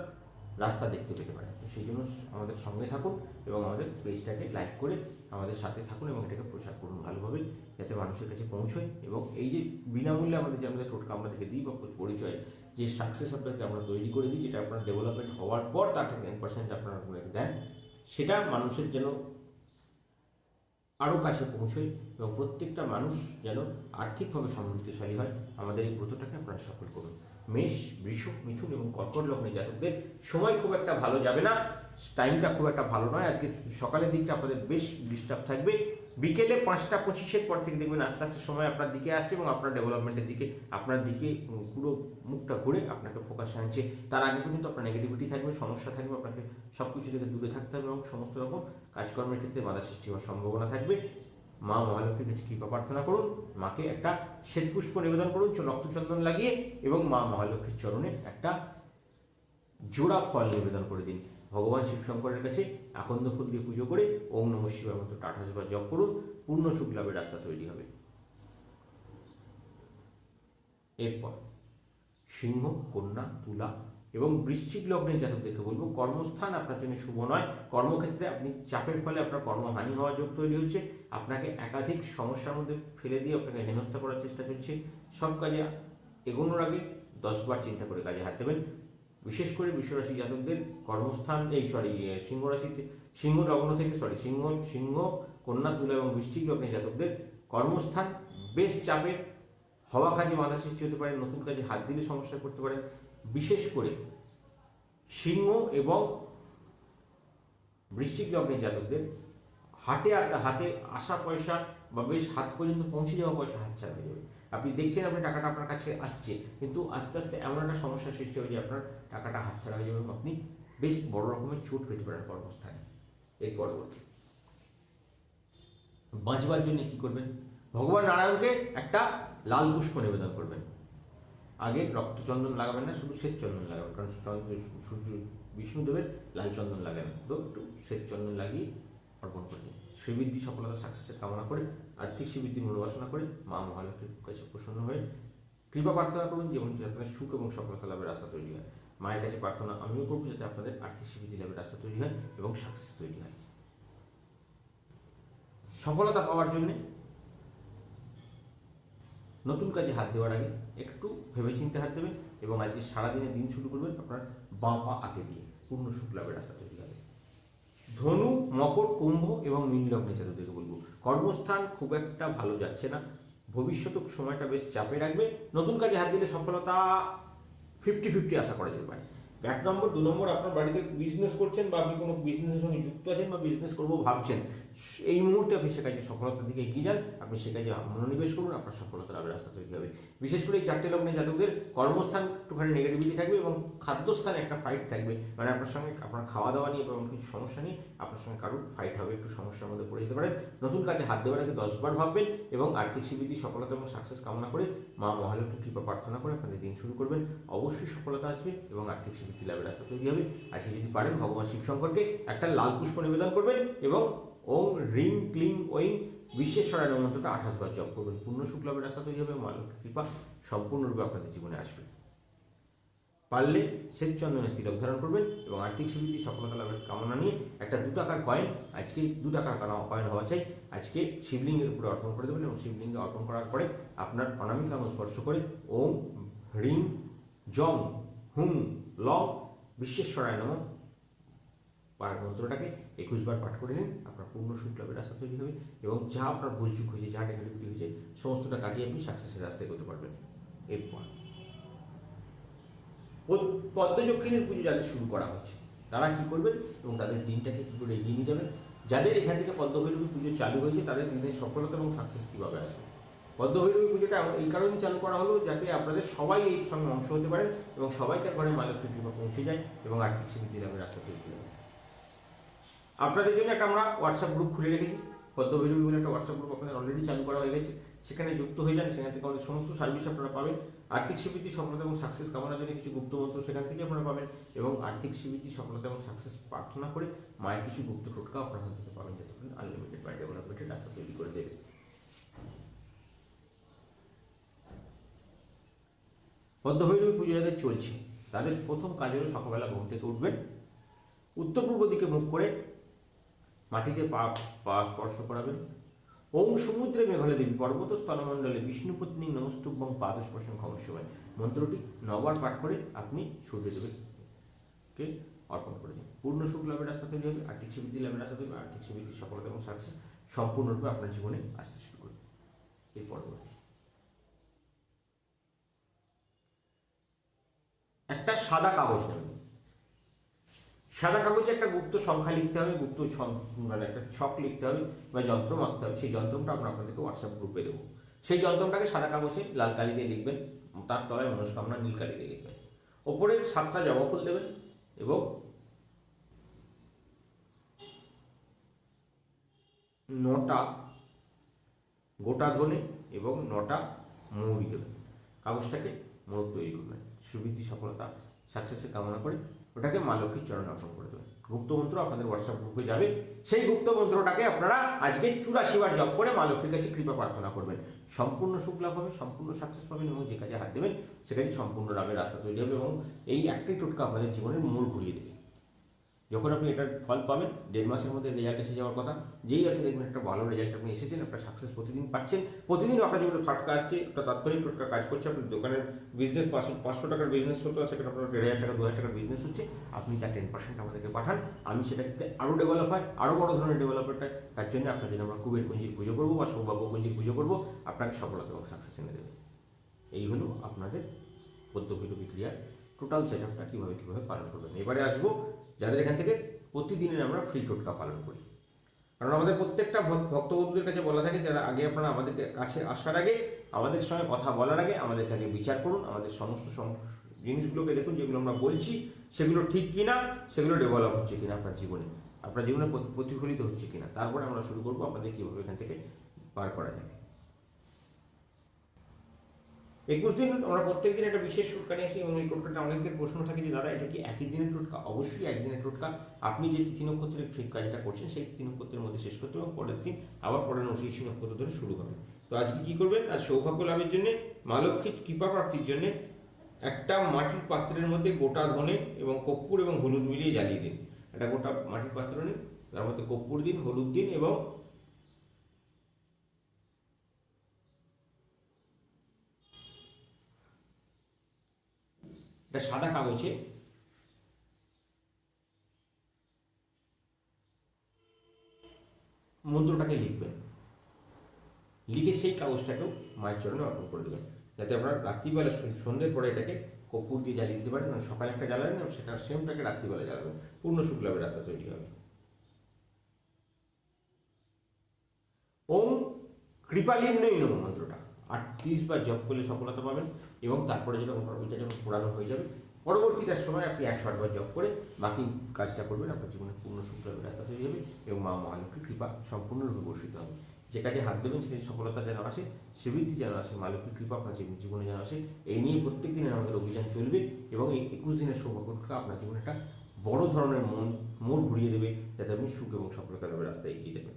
রাস্তা দেখতে পেতে পারেন। তো সেই জন্য আমাদের সঙ্গে থাকুন এবং আমাদের পেজটাকে লাইক করে আমাদের সাথে থাকুন এবং এটাকে প্রচার করুন ভালোভাবে, যাতে মানুষের কাছে পৌঁছয়। এবং এই যে বিনামূল্যে আমাদের টোটকা আপনাদেরকে দিই বা পরিচয়, যে সাকসেস আপনাকে আমরা তৈরি করে দিই, যেটা আপনার ডেভেলপমেন্ট হওয়ার পর তার 10% আপনারা আপনাকে দেন, সেটা মানুষের যেন আরও কাছে পৌঁছয় এবং প্রত্যেকটা মানুষ যেন আর্থিকভাবে সমৃদ্ধশালী হয়। আমাদের এই ব্রতটাকে আপনারা সফল করুন। মেষ, বৃষ, মিথুন এবং কর্কট লগ্নের জাতকদের সময় খুব একটা ভালো যাবে না, টাইমটা খুব একটা ভালো নয়। আজকে সকালের দিকটা আপনাদের বেশ ডিস্টার্ব থাকবে, বিকেলে 5টা 25-এর পর থেকে দেখবেন আস্তে আস্তে সময় আপনার দিকে আসছে এবং আপনার ডেভেলপমেন্টের দিকে আপনার দিকে পুরো মুখটা ঘুরে আপনাকে ফোকাস আনছে। তার আগে পর্যন্ত আপনার নেগেটিভিটি থাকবে, সমস্যা থাকবে, আপনাকে সব কিছু থেকে দূরে থাকতে হবে এবং সমস্ত রকম কাজকর্মের ক্ষেত্রে বাধা সৃষ্টি হওয়ার সম্ভাবনা থাকবে। মা মহালক্ষ্মীর কাছে কৃপা প্রার্থনা করুন, মাকে একটা শ্বেতপুষ্প নিবেদন করুন রক্তচন্দন লাগিয়ে এবং মা মহালক্ষ্মীর চরণে একটা জোড়া ফল নিবেদন করে দিন। ভগবান শিব শঙ্করের কাছে আকন্দ ফুল দিয়ে পুজো করে ওম নমঃ শিবায় মতো 88 বার জপ করুন, পূর্ণ সুখ লাভের রাস্তা তৈরি হবে। এরপর সিংহ, কন্যা, তুলা এবং বৃশ্চিক লগ্নের জাতকদেরকে বলবো কর্মস্থান আপনার জন্য শুভ নয়। কর্মক্ষেত্রে আপনি চাপের ফলে আপনার কর্মহানি হওয়ার যোগ তৈরি হচ্ছে, আপনাকে একাধিক সমস্যার মধ্যে ফেলে দিয়ে আপনাকে হেনস্থা করার চেষ্টা চলছে। সব কাজে এগোনোর আগে 10 বার চিন্তা করে কাজে হাত দেবেন। বিশেষ করে বৃষরাশি জাতকদের কর্মস্থান সিংহ রাশিতে, সিংহ লগ্ন থেকে সিংহ, কন্যা, তুলা এবং বৃশ্চিক লগ্নের জাতকদের কর্মস্থান বেশ চাপের, হওয়া কাজে বাধা সৃষ্টি হতে পারে, নতুন কাজে হাত দিলে সমস্যা করতে পারেন। বিশেষ করে সিংহ এবং বৃশ্চিক লগ্নের জাতকদের হাতে আসা পয়সা বা বেশ হাত পর্যন্ত পৌঁছে যাওয়া পয়সা হাতছাড়া হয়ে যাবে। আপনি দেখছেন আপনার টাকাটা আপনার কাছে আসছে, কিন্তু আস্তে আস্তে এমন একটা সমস্যার সৃষ্টি হবে যে আপনার টাকাটা হাতছাড়া হয়ে যাবে এবং আপনি বেশ বড় রকমের চোট পেতে পারেন কর্মস্থানে। এর পরবর্তী বাঁচবার জন্য কি করবেন? ভগবান নারায়ণকে একটা লাল পুষ্প নিবেদন করবেন। আগে রক্তচন্দন লাগাবেন না, শুধু শ্বেত চন্দন লাগাবেন, কারণ সূর্য বিষ্ণুদেবের লাল চন্দন লাগাবেন, তো একটু শ্বেত চন্দন লাগিয়ে অর্পণ করবেন। শ্রীবৃদ্ধি সফলতা সাকসেসের কামনা করে, আর্থিক শ্রীবৃদ্ধি মনোবাসনা করে মা মহালক্ষ্মীর কাছে প্রসন্ন হয়ে কৃপা প্রার্থনা করুন যেমন আপনাদের সুখ এবং সফলতা লাভের রাস্তা তৈরি হয়। মায়ের কাছে প্রার্থনা আমিও করবো যাতে আপনাদের আর্থিক শ্রীবৃদ্ধি লাভের রাস্তা তৈরি হয় এবং সাকসেস তৈরি হয়। সফলতা পাওয়ার জন্যে নতুন কাজে হাত দেওয়ার আগে একটু ভেবেচিন্তে হাত দেবেন এবং আজকে সারাদিনের দিন শুরু করবেন আপনার বাঁ পা আগে দিয়ে, পূর্ণ সুখ লাভের রাস্তা তৈরি হবে। ধনু, মকর, কুম্ভ এবং মীন লগ্নের জাতকদেরকে বলবো কর্মস্থান খুব একটা ভালো যাচ্ছে না, ভবিষ্যতে সময়টা বেশ চাপে রাখবে। নতুন কাজে হাত দিলে সফলতা 50-50 আশা করা যেতে পারে। 1 নম্বর 2 নম্বর আপনার বাড়িতে বিজনেস করছেন বা আপনি কোনো বিজনেসের সঙ্গে যুক্ত আছেন বা বিজনেস করবো ভাবছেন, এই মুহূর্তে আপনি সে কাজে সফলতার দিকে এগিয়ে যান, আপনি সে কাজে মনোনিবেশ করুন, আপনার সফলতা লাভের রাস্তা তৈরি হবে। বিশেষ করে এই 4টে লগ্নে জাতকদের কর্মস্থান একটুখানি নেগেটিভিটি থাকবে এবং খাদ্যস্থানে একটা ফাইট থাকবে, মানে আপনার সঙ্গে আপনার খাওয়া দাওয়া নিয়ে এবং কিছু সমস্যা নিয়ে আপনার সঙ্গে কারোর ফাইট হবে, একটু সমস্যার মধ্যে পড়ে যেতে পারেন। নতুন কাজে হাত দেওয়ার আগে 10বার ভাববেন এবং আর্থিক সিদ্ধি, সফলতা এবং সাকসেস কামনা করে মা মহালক্ষ্মীর কৃপা প্রার্থনা করে আপনাদের দিন শুরু করবেন। অবশ্যই সফলতা আসবে এবং আর্থিক সিদ্ধি লাভের রাস্তা তৈরি হবে। আজকে যদি পারেন ভগবান শিব শঙ্করকে একটা লাল পুষ্প নিবেদন করবেন এবং ওং রিং ক্লিং ওইং বিশ্বেশ্বরায় নমঃ মন্ত্রটা 28 বার জপ করবেন। পূর্ণ সুখ লাভের রাস্তা তৈরি হবে, মা লক্ষ্মীর কৃপা সম্পূর্ণরূপে আপনাদের জীবনে আসবে। পারলে শ্বেত চন্দনের তিলক ধারণ করবেন এবং আর্থিক সিদ্ধি, সফলতা লাভের কামনা নিয়ে একটা 2 টাকার কয়েন, আজকে 2 টাকার কয়েন হওয়া চাই, আজকে শিবলিঙ্গের উপরে অর্পণ করে দেবেন এবং শিবলিঙ্গে অর্পণ করার পরে আপনার অনামিকা আঙুল স্পর্শ করে ওম হ্রিং জং হুম লং বিশ্বেশ্বরায় নমঃ মন্ত্রটাকে 21 বার পাঠ করে নিন। আপনার পূর্ণ সুখ লাভের রাস্তা তৈরি হবে এবং যা আপনার ভুলচুক হয়েছে, যা নেগেটিভিটি হয়েছে, সমস্তটা কাটিয়ে আপনি সাকসেসের রাস্তায় এগোতে পারবেন। এরপর পদ্মযক্ষিণীর পুজো যাদের শুরু করা হচ্ছে তারা কি করবেন এবং তাদের দিনটাকে কী করে এগিয়ে নিয়ে যাবেন। যাদের এখান থেকে পদ্মভৈরবী পুজো চালু হয়েছে তাদের দিনের সফলতা এবং সাকসেস কীভাবে আসবে। পদ্মভৈরবী পুজোটা এই কারণেই চালু করা হলো যাতে আপনাদের সবাই এই সঙ্গে অংশ হতে পারেন এবং সবাইকার ঘরে মা লক্ষ্মীর কৃপা পৌঁছে যায় এবং আর্থিক সিদ্ধি লাভের রাস্তা তৈরি হবে। আপনাদের জন্য একটা আমরা হোয়াটসঅ্যাপ গ্রুপ খুলে রেখেছি, পদ্মভৈরবী বলে একটা হোয়াটসঅ্যাপ গ্রুপ আপনাদের অলরেডি চালু করা হয়ে গেছে। সেখানে যুক্ত হয়ে যান, সেখান থেকে আমাদের সমস্ত সার্ভিস আপনারা পাবেন। আর্থিক সিদ্ধি, সফলতা এবং সাকসেস কামনার জন্য কিছু গুপ্ত মন্ত্র সেখান থেকে আপনারা পাবেন এবং আর্থিক সিদ্ধি, সফলতা এবং সাকসেস প্রার্থনা করে মায়ের কিছু গুপ্ত টোটকা আপনারা থেকে পাবেন, যাতে আনলিমিটেড মাই ডেভেলপমেন্টের রাস্তা তৈরি করে দেবে। পদ্মভৈরবী পুজো যাদের চলছে তাদের প্রথম কাজ হলো সকালবেলা ঘুম থেকে উঠবেন, উত্তর পূর্ব দিকে মুখ করে মাটিতে পা স্পর্শ করাবেন। ওং সমুদ্রে মেঘলে দেবী পর্বত স্তনমণ্ডলে বিষ্ণুপত্নী নমস্তুভ্যং পাদস্পর্শন ক্ষমস্যবায় মন্ত্রটি 9 বার পাঠ করে আপনি সূর্যদেবকে অর্পণ করে দিন। পূর্ণ সুখ লাভের রাস্তা তৈরি হবে, আর্থিক সিদ্ধি লাভের রাস্তা তৈরি হবে, আর্থিক সিদ্ধি, সফলতা এবং সাকসেস সম্পূর্ণরূপে আপনার জীবনে আসতে শুরু করবে। এর পরবর্তী একটা সাদা কাগজ নেবেন, সাদা কাগজে একটা গুপ্ত সংখ্যা লিখতে হবে, গুপ্ত মানে একটা ছক লিখতে হবে বা যন্ত্র মারতে হবে। সেই যন্ত্রটা আমরা আপনাদেরকে হোয়াটসঅ্যাপ গ্রুপে দেবো। সেই যন্ত্রটাকে সাদা কাগজে লাল কালি দিয়ে লিখবেন, তার তলায় মনস্কামনা নীল কালি দিয়ে লিখবেন। ওপরে 7টা জবা ফুল দেবেন এবং 9টা গোটা ধনে এবং 9টা মৌরি দেবেন। কাগজটাকে মোড়ক তৈরি করবেন, সুবৃদ্ধি, সফলতা, সাকসেসের কামনা করে ওটাকে মা লক্ষ্মীর চরণে অর্পণ করে দেবেন। গুপ্ত মন্ত্র আপনাদের হোয়াটসঅ্যাপ গ্রুপে যাবে, সেই গুপ্ত মন্ত্রটাকে আপনারা আজকে 84 বার জপ করে মা লক্ষ্মীর কাছে কৃপা প্রার্থনা করবেন। সম্পূর্ণ সুখ লাভ হবে, সম্পূর্ণ সাকসেস পাবেন এবং যে কাজে হাত দেবেন সে কাজে সম্পূর্ণ লাভের রাস্তা তৈরি হবে এবং এই একটাই টোটকা আপনাদের জীবনের মোড় ঘুরিয়ে দেবে। যখন আপনি এটার ফল পাবেন, 1.5 মাসের মধ্যে রেজাল্ট এসে যাওয়ার কথা। যেই আপনি দেখবেন একটা ভালো রেজাল্ট আপনি এসেছেন, একটা সাকসেস প্রতিদিন পাচ্ছেন, প্রতিদিন আপনার জীবনে ফাটকা আসছে, একটা তাৎক্ষণিক টোটকা কাজ করছে, আপনার দোকানের বিজনেস 500 টাকার বিজনেস হতো, সেখানে আপনার 1,500 টাকা 2,000 টাকার বিজনেস হচ্ছে, আপনি তার 10% আমাদেরকে পাঠান, আমি সেটা যাতে আরও ডেভেলপ হয়, আরও বড় ধরনের ডেভেলপমেন্ট হয়, তার জন্য আপনার জন্য আমরা কুবের পুঞ্জির পুজো করবো বা সৌভাগ্য পুঞ্জির পুজো করবো, আপনাকে সফলতা এবং সাকসেস এনে দেবে। এই হলো আপনাদের পদ্মভৈরবী ক্রিয়ার টোটাল সেট আপটা কীভাবে পালন করবেন। এবারে আসবো যাদের এখান থেকে প্রতিদিনের আমরা ফ্রি টোটকা পালন করি। কারণ আমাদের প্রত্যেকটা ভক্তবন্ধুদের কাছে বলা থাকে, যারা আগে আপনারা আমাদের কাছে আসার আগে, আমাদের সঙ্গে কথা বলার আগে আমাদেরকে আগে বিচার করুন, আমাদের সমস্ত জিনিসগুলোকে দেখুন, যেগুলো আমরা বলছি সেগুলো ঠিক কিনা, সেগুলো ডেভেলপ হচ্ছে কিনা আপনার জীবনে প্রতিফলিত হচ্ছে কিনা, তারপরে আমরা শুরু করবো আপনাদের কীভাবে এখান থেকে পার করা যাবে। 21 দিন আমরা প্রত্যেক দিন একটা বিশেষ টোটকা নিয়ে আসি এবং এই টোটকাটা অনেকের প্রশ্ন থাকে যে দাদা এটা কি একই দিনের টোটকা? অবশ্যই একদিনের টোটকা। আপনি যে তিথি নক্ষত্রের ঠিক কাজটা করছেন সেই তিথি নক্ষত্রের মধ্যে শেষ করতে এবং পরের দিন আবার পরের নশীর্ষী নক্ষত্র ধরে শুরু হবে। তো আজকে কি করবেন? আজ সৌভাগ্য লাভের জন্য, মা লক্ষ্মীর কৃপা প্রাপ্তির জন্য একটা মাটির পাত্রের মধ্যে গোটা ধনে এবং কর্পূর এবং হলুদ মিলিয়ে জ্বালিয়ে দিন। একটা গোটা মাটির পাত্র নিন, তার মধ্যে কর্পূর দিন, হলুদ দিন এবং একটা সাদা কাগজে মন্ত্রটাকে লিখবেন, লিখে সেই কাগজটাকেও মায়ের চরণে অর্পণ করে দেবেন, যাতে আপনারা রাত্রিবেলা সন্ধ্যের পরে এটাকে কর্পূর দিয়ে জ্বালিয়ে দিতে পারেন। মানে সকালে একটা জ্বালাবেন এবং সেটা সেমটাকে রাত্রিবেলা জ্বালাবেন, পূর্ণ শুক্লাভের রাস্তা তৈরি হবে। কৃপালিন্নই নম মন্ত্রটা 38 বার জপ করলে সফলতা পাবেন, এবং তারপরে যখন ওইটা যখন পুরানো হয়ে যাবে পরবর্তীটার সময় আপনি 108 বার জপ করে বাকি কাজটা করবেন, আপনার জীবনে পূর্ণ সুখ লাভের রাস্তা তৈরি হবে এবং মা মহালক্ষ্মীর কৃপা সম্পূর্ণরূপে বর্ষিত হবে। যে কাজে হাত দেবেন সেখানে সফলতা যেন আসে, শ্রীবৃদ্ধি যেন আসে, মা লক্ষ্মীর কৃপা আপনার জীবনে যেন আসে, এই নিয়ে প্রত্যেক দিনের আমাদের অভিযান চলবে এবং এই 21 দিনের সৌভাগ্য আপনার জীবনে একটা বড় ধরনের মোড় ঘুরিয়ে দেবে, যাতে আপনি সুখ এবং সফলতা লাভের রাস্তায় এগিয়ে যাবেন।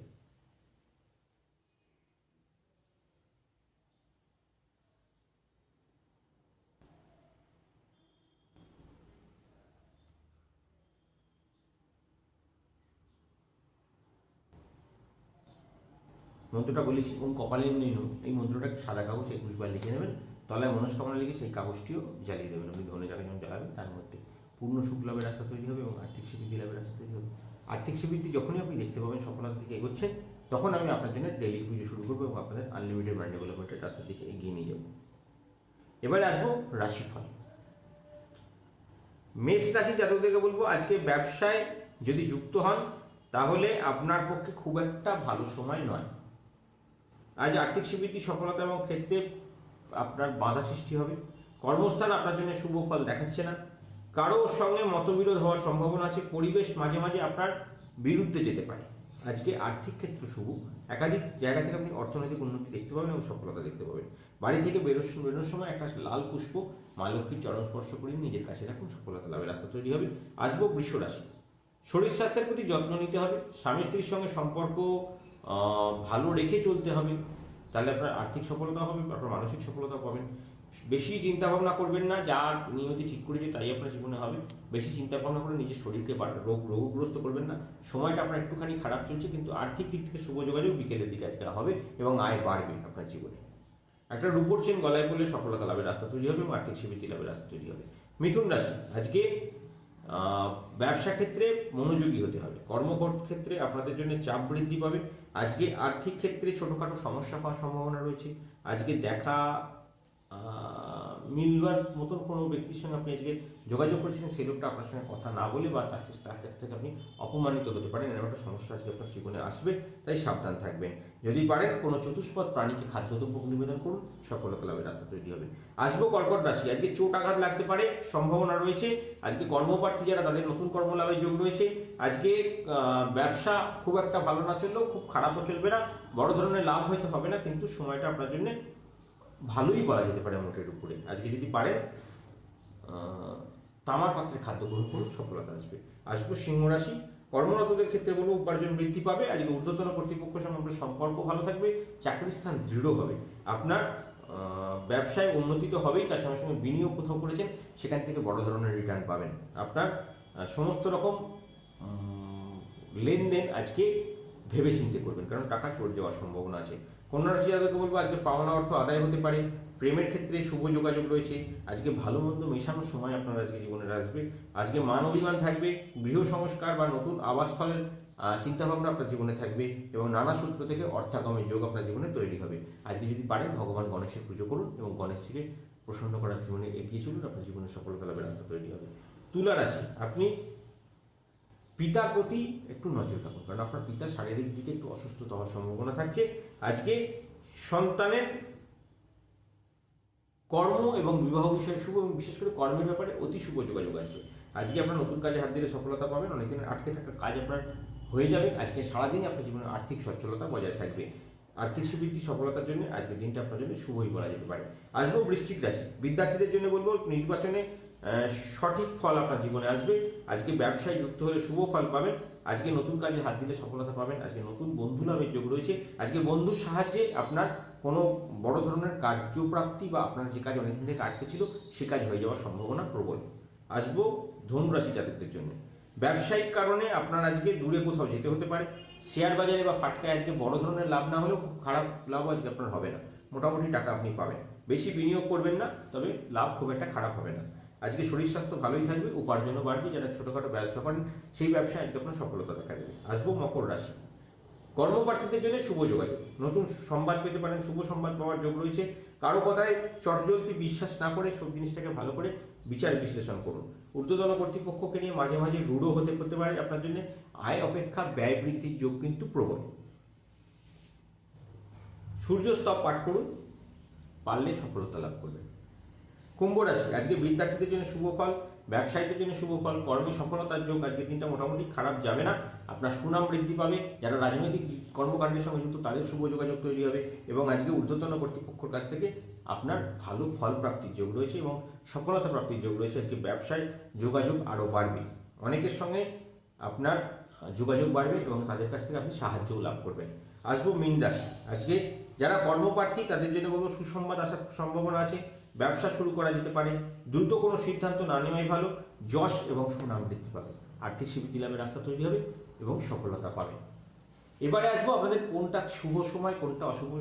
মন্ত্রটা বলেছি ওম কপালের নৈন, এই মন্ত্রটা সাদা কাগজ 21 বার লিখে নেবেন, তলায় মনস্কামনা লিখে সেই কাগজটিও জ্বালিয়ে দেবেন। আপনি ধনে জায়গায় যখন জ্বালাবেন তার মধ্যে পূর্ণ সুখ লাভের রাস্তা তৈরি হবে এবং আর্থিক শ্রীবৃদ্ধি লাভের রাস্তা তৈরি হবে। আর্থিক শ্রীবৃদ্ধি যখনই আপনি দেখতে পাবেন সফলতার দিকে এগোচ্ছেন, তখন আমি আপনার জন্য ডেইলি পুজো শুরু করবো এবং আপনাদের আনলিমিটেড ব্র্যান্ড ডেভেলপমেন্টের রাস্তার দিকে এগিয়ে নিয়ে যাব। এবারে আসবো রাশিফল। মেষ রাশি জাতকদেরকে বলবো, আজকে ব্যবসায় যদি যুক্ত হন তাহলে আপনার পক্ষে খুব একটা ভালো সময় নয়। আজ আর্থিক শ্রীবৃদ্ধি, সফলতা এবং ক্ষেত্রে আপনার বাধা সৃষ্টি হবে। কর্মস্থান আপনার জন্য শুভ ফল দেখাচ্ছে না। কারোর সঙ্গে মতবিরোধ হওয়ার সম্ভাবনা আছে। পরিবেশ মাঝে মাঝে আপনার বিরুদ্ধে যেতে পারে। আজকে আর্থিক ক্ষেত্র শুভ, একাধিক জায়গা থেকে আপনি অর্থনৈতিক উন্নতি দেখতে পাবেন এবং সফলতা দেখতে পাবেন। বাড়ি থেকে বেরোনোর সময় একটা লাল পুষ্প মা লক্ষ্মীর চরণ স্পর্শ করে নিজের কাছে রাখুন, সফলতা লাভের রাস্তা তৈরি হবে। আসবো বৃষ রাশি। শরীর স্বাস্থ্যের প্রতি যত্ন নিতে হবে। স্বামী স্ত্রীর সঙ্গে সম্পর্ক ভালো রেখে চলতে হবে, তাহলে আপনার আর্থিক সফলতা হবে, আপনার মানসিক সফলতা পাবেন। বেশি চিন্তা ভাবনা করবেন না, যা নিয়তি ঠিক করেছে তাই আপনার জীবনে হবে। বেশি চিন্তা ভাবনা করে নিজের শরীরকে রোগগ্রস্ত করবেন না। সময়টা আপনার একটুখানি খারাপ চলছে, কিন্তু আর্থিক দিক থেকে শুভ যোগাযোগ বিকেলের দিকে আজকে হবে এবং আয় বাড়বে আপনার জীবনে। একটা রূপোর চেন গলায় পড়লে সফলতা লাভের রাস্তা তৈরি হবে এবং আর্থিক শ্রীবৃদ্ধি লাভের রাস্তা তৈরি হবে। মিথুন রাশি, আজকে ব্যবসা ক্ষেত্রে মনোযোগী হতে হবে। কর্মক্ষেত্রে আপনাদের জন্য চাপ বৃদ্ধি পাবে। আজকে আর্থিক ক্ষেত্রে ছোটোখাটো সমস্যা হওয়ার সম্ভাবনা রয়েছে। আজকে দেখা মিলবার মতন কোনো ব্যক্তির সঙ্গে আপনি আজকে যোগাযোগ করেছিলেন, সেই লোকটা আপনার সঙ্গে কথা না বলে বা তার কাছ থেকে আপনি অপমানিত হতে পারেন, এরকম একটা সমস্যা আজকে আপনার জীবনে আসবে, তাই সাবধান থাকবেন। যদি পারেন কোনো চতুষ্পদ প্রাণীকে খাদ্যদ্রব্য নিবেদন করুন, সফলতা লাভের রাস্তা তৈরি হবে। আসবো কর্কট রাশি। আজকে চোট আঘাত লাগতে পারে, সম্ভাবনা রয়েছে। আজকে কর্মপ্রার্থী যারা, তাদের নতুন কর্মলাভের যোগ রয়েছে। আজকে ব্যবসা খুব একটা ভালো না চললেও খুব খারাপও চলবে না। বড় ধরনের লাভ হয়তো হবে না, কিন্তু সময়টা আপনার জন্য ভালোই বলা যেতে পারে মোটের উপরে। আজকে যদি পারেন তামার পাত্রে খাদ্য গ্রহণ করুন, সফলতা আসবে। আসবো সিংহ রাশি। কর্মরতদের ক্ষেত্রে বলবো উপার্জন বৃদ্ধি পাবে। আজকে ঊর্ধ্বতন কর্তৃপক্ষের সঙ্গে আপনার সম্পর্ক ভালো থাকবে। চাকরির স্থান দৃঢ় হবে। আপনার ব্যবসায় উন্নতি তো হবেই, তার সঙ্গে সঙ্গে বিনিয়োগ কোথাও করেছেন সেখান থেকে বড় ধরনের রিটার্ন পাবেন। আপনার সমস্ত রকম লেনদেন আজকে ভেবে চিন্তে করবেন, কারণ টাকা চলে যাওয়ার সম্ভাবনা আছে। কন্যা রাশি যাদেরকে বলবো, আজকে পাওনা অর্থ আদায় হতে পারে। প্রেমের ক্ষেত্রে শুভ যোগাযোগ রয়েছে। আজকে ভালো মন্দ মেশানোর সময় আপনার আজকে জীবনে আসবে। আজকে মান অভিমান থাকবে। গৃহ সংস্কার বা নতুন আবাসস্থলের চিন্তাভাবনা আপনার জীবনে থাকবে এবং নানা সূত্র থেকে অর্থাগমের যোগ আপনার জীবনে তৈরি হবে। আজকে যদি পারেন ভগবান গণেশের পুজো করুন এবং গণেশজিকে প্রসন্ন করার জীবনে এগিয়ে চলুন, আপনার জীবনে সফলতা লাভের রাস্তা তৈরি হবে। তুলা রাশি, আপনি পিতার প্রতি একটু নজর রাখুন, কারণ আপনার পিতার শারীরিক দিকে একটু অসুস্থতা হওয়ার সম্ভাবনা থাকছে। আজকে সন্তানের কর্ম এবং বিবাহ বিষয়ে শুভ, এবং বিশেষ করে কর্মের ব্যাপারে অতি শুভ যোগাযোগ আসবে। আজকে আপনার নতুন কাজে হাত দিলে সফলতা পাবেন। অনেকদিন আটকে থাকা কাজ আপনার হয়ে যাবে। আজকে সারাদিনই আপনার জীবনে আর্থিক সচ্ছলতা বজায় থাকবে। আর্থিক শ্রীবৃদ্ধি সফলতার জন্য আজকে দিনটা আপনার জন্য শুভই বলা যেতে পারে। আসবো বৃশ্চিক রাশি। বিদ্যার্থীদের জন্য বলবো নির্বাচনে সঠিক ফল আপনার জীবনে আসবে। আজকে ব্যবসায় যুক্ত হলে শুভ ফল পাবেন। আজকে নতুন কাজে হাত দিলে সফলতা পাবেন। আজকে নতুন বন্ধু লাভের যোগ রয়েছে। আজকে বন্ধুর সাহায্যে আপনার কোনো বড় ধরনের কার্যপ্রাপ্তি বা আপনার যে কাজ অনেকদিন থেকে আটকে ছিল সে কাজ হয়ে যাওয়ার সম্ভাবনা প্রবল। আসবো ধনুরাশি জাতকদের জন্য। ব্যবসায়িক কারণে আপনার আজকে দূরে কোথাও যেতে হতে পারে। শেয়ার বাজারে বা ফাটকায় আজকে বড় ধরনের লাভ না হলেও খুব খারাপ লাভও আজকে আপনার হবে না। মোটামুটি টাকা আপনি পাবেন। বেশি বিনিয়োগ করবেন না, তবে লাভ খুব একটা খারাপ হবে না। আজকে শরীর স্বাস্থ্য ভালোই থাকবে, উপার্জনও বাড়বে। যারা ছোটোখাটো ব্যবসা করেন সেই ব্যবসায় আজকে আপনার সফলতা দেখা দেবে। আসবো মকর রাশি। কর্মপ্রার্থীদের জন্য শুভ যোগাযোগ, নতুন সংবাদ পেতে পারেন, শুভ সংবাদ পাওয়ার যোগ রয়েছে। কারো কথায় চটজলদি বিশ্বাস না করে সব জিনিসটাকে ভালো করে বিচার বিশ্লেষণ করুন। ঊর্ধ্বতন কর্তৃপক্ষকে নিয়ে মাঝে মাঝে রূঢ় হতে পারে আপনার জন্য। আয় অপেক্ষা ব্যয় বৃদ্ধির যোগ কিন্তু প্রবল। সূর্য স্তব পাঠ করুন, পারলে সফলতা লাভ করবেন। কুম্ভ রাশি, আজকে বিদ্যার্থীদের জন্য শুভ ফল, ব্যবসায়ীদের জন্য শুভ ফল, কর্মে সফলতার যোগ। আজকে দিনটা মোটামুটি খারাপ যাবে না। আপনার সুনাম বৃদ্ধি পাবে, যারা রাজনৈতিক কর্মকাণ্ডের সঙ্গে যুক্ত তাদের শুভ যোগাযোগ তৈরি হবে এবং আজকে ঊর্ধ্বতন কর্তৃপক্ষের কাছ থেকে আপনার ভালো ফল প্রাপ্তির যোগ রয়েছে এবং সফলতা প্রাপ্তির যোগ রয়েছে। আজকে ব্যবসায় যোগাযোগ আরও বাড়বে, অনেকের সঙ্গে আপনার যোগাযোগ বাড়বে এবং তাদের কাছ থেকে আপনি সাহায্যও লাভ করবেন। আসবো মীন রাশি, আজকে যারা কর্মপ্রার্থী তাদের জন্য বলবো সুসংবাদ আসার সম্ভাবনা আছে, ব্যবসা শুরু করা যেতে পারে, দ্রুত কোনো সিদ্ধান্ত না নেওয়াই ভালো, যশ এবং সুনাম বৃদ্ধি পাবে, আর্থিক স্বীকৃতি লাভের রাস্তা তৈরি হবে এবং সফলতা পাবে। এবারে আসবো আপনাদের কোনটা শুভ সময়, কোনটা অশুভ,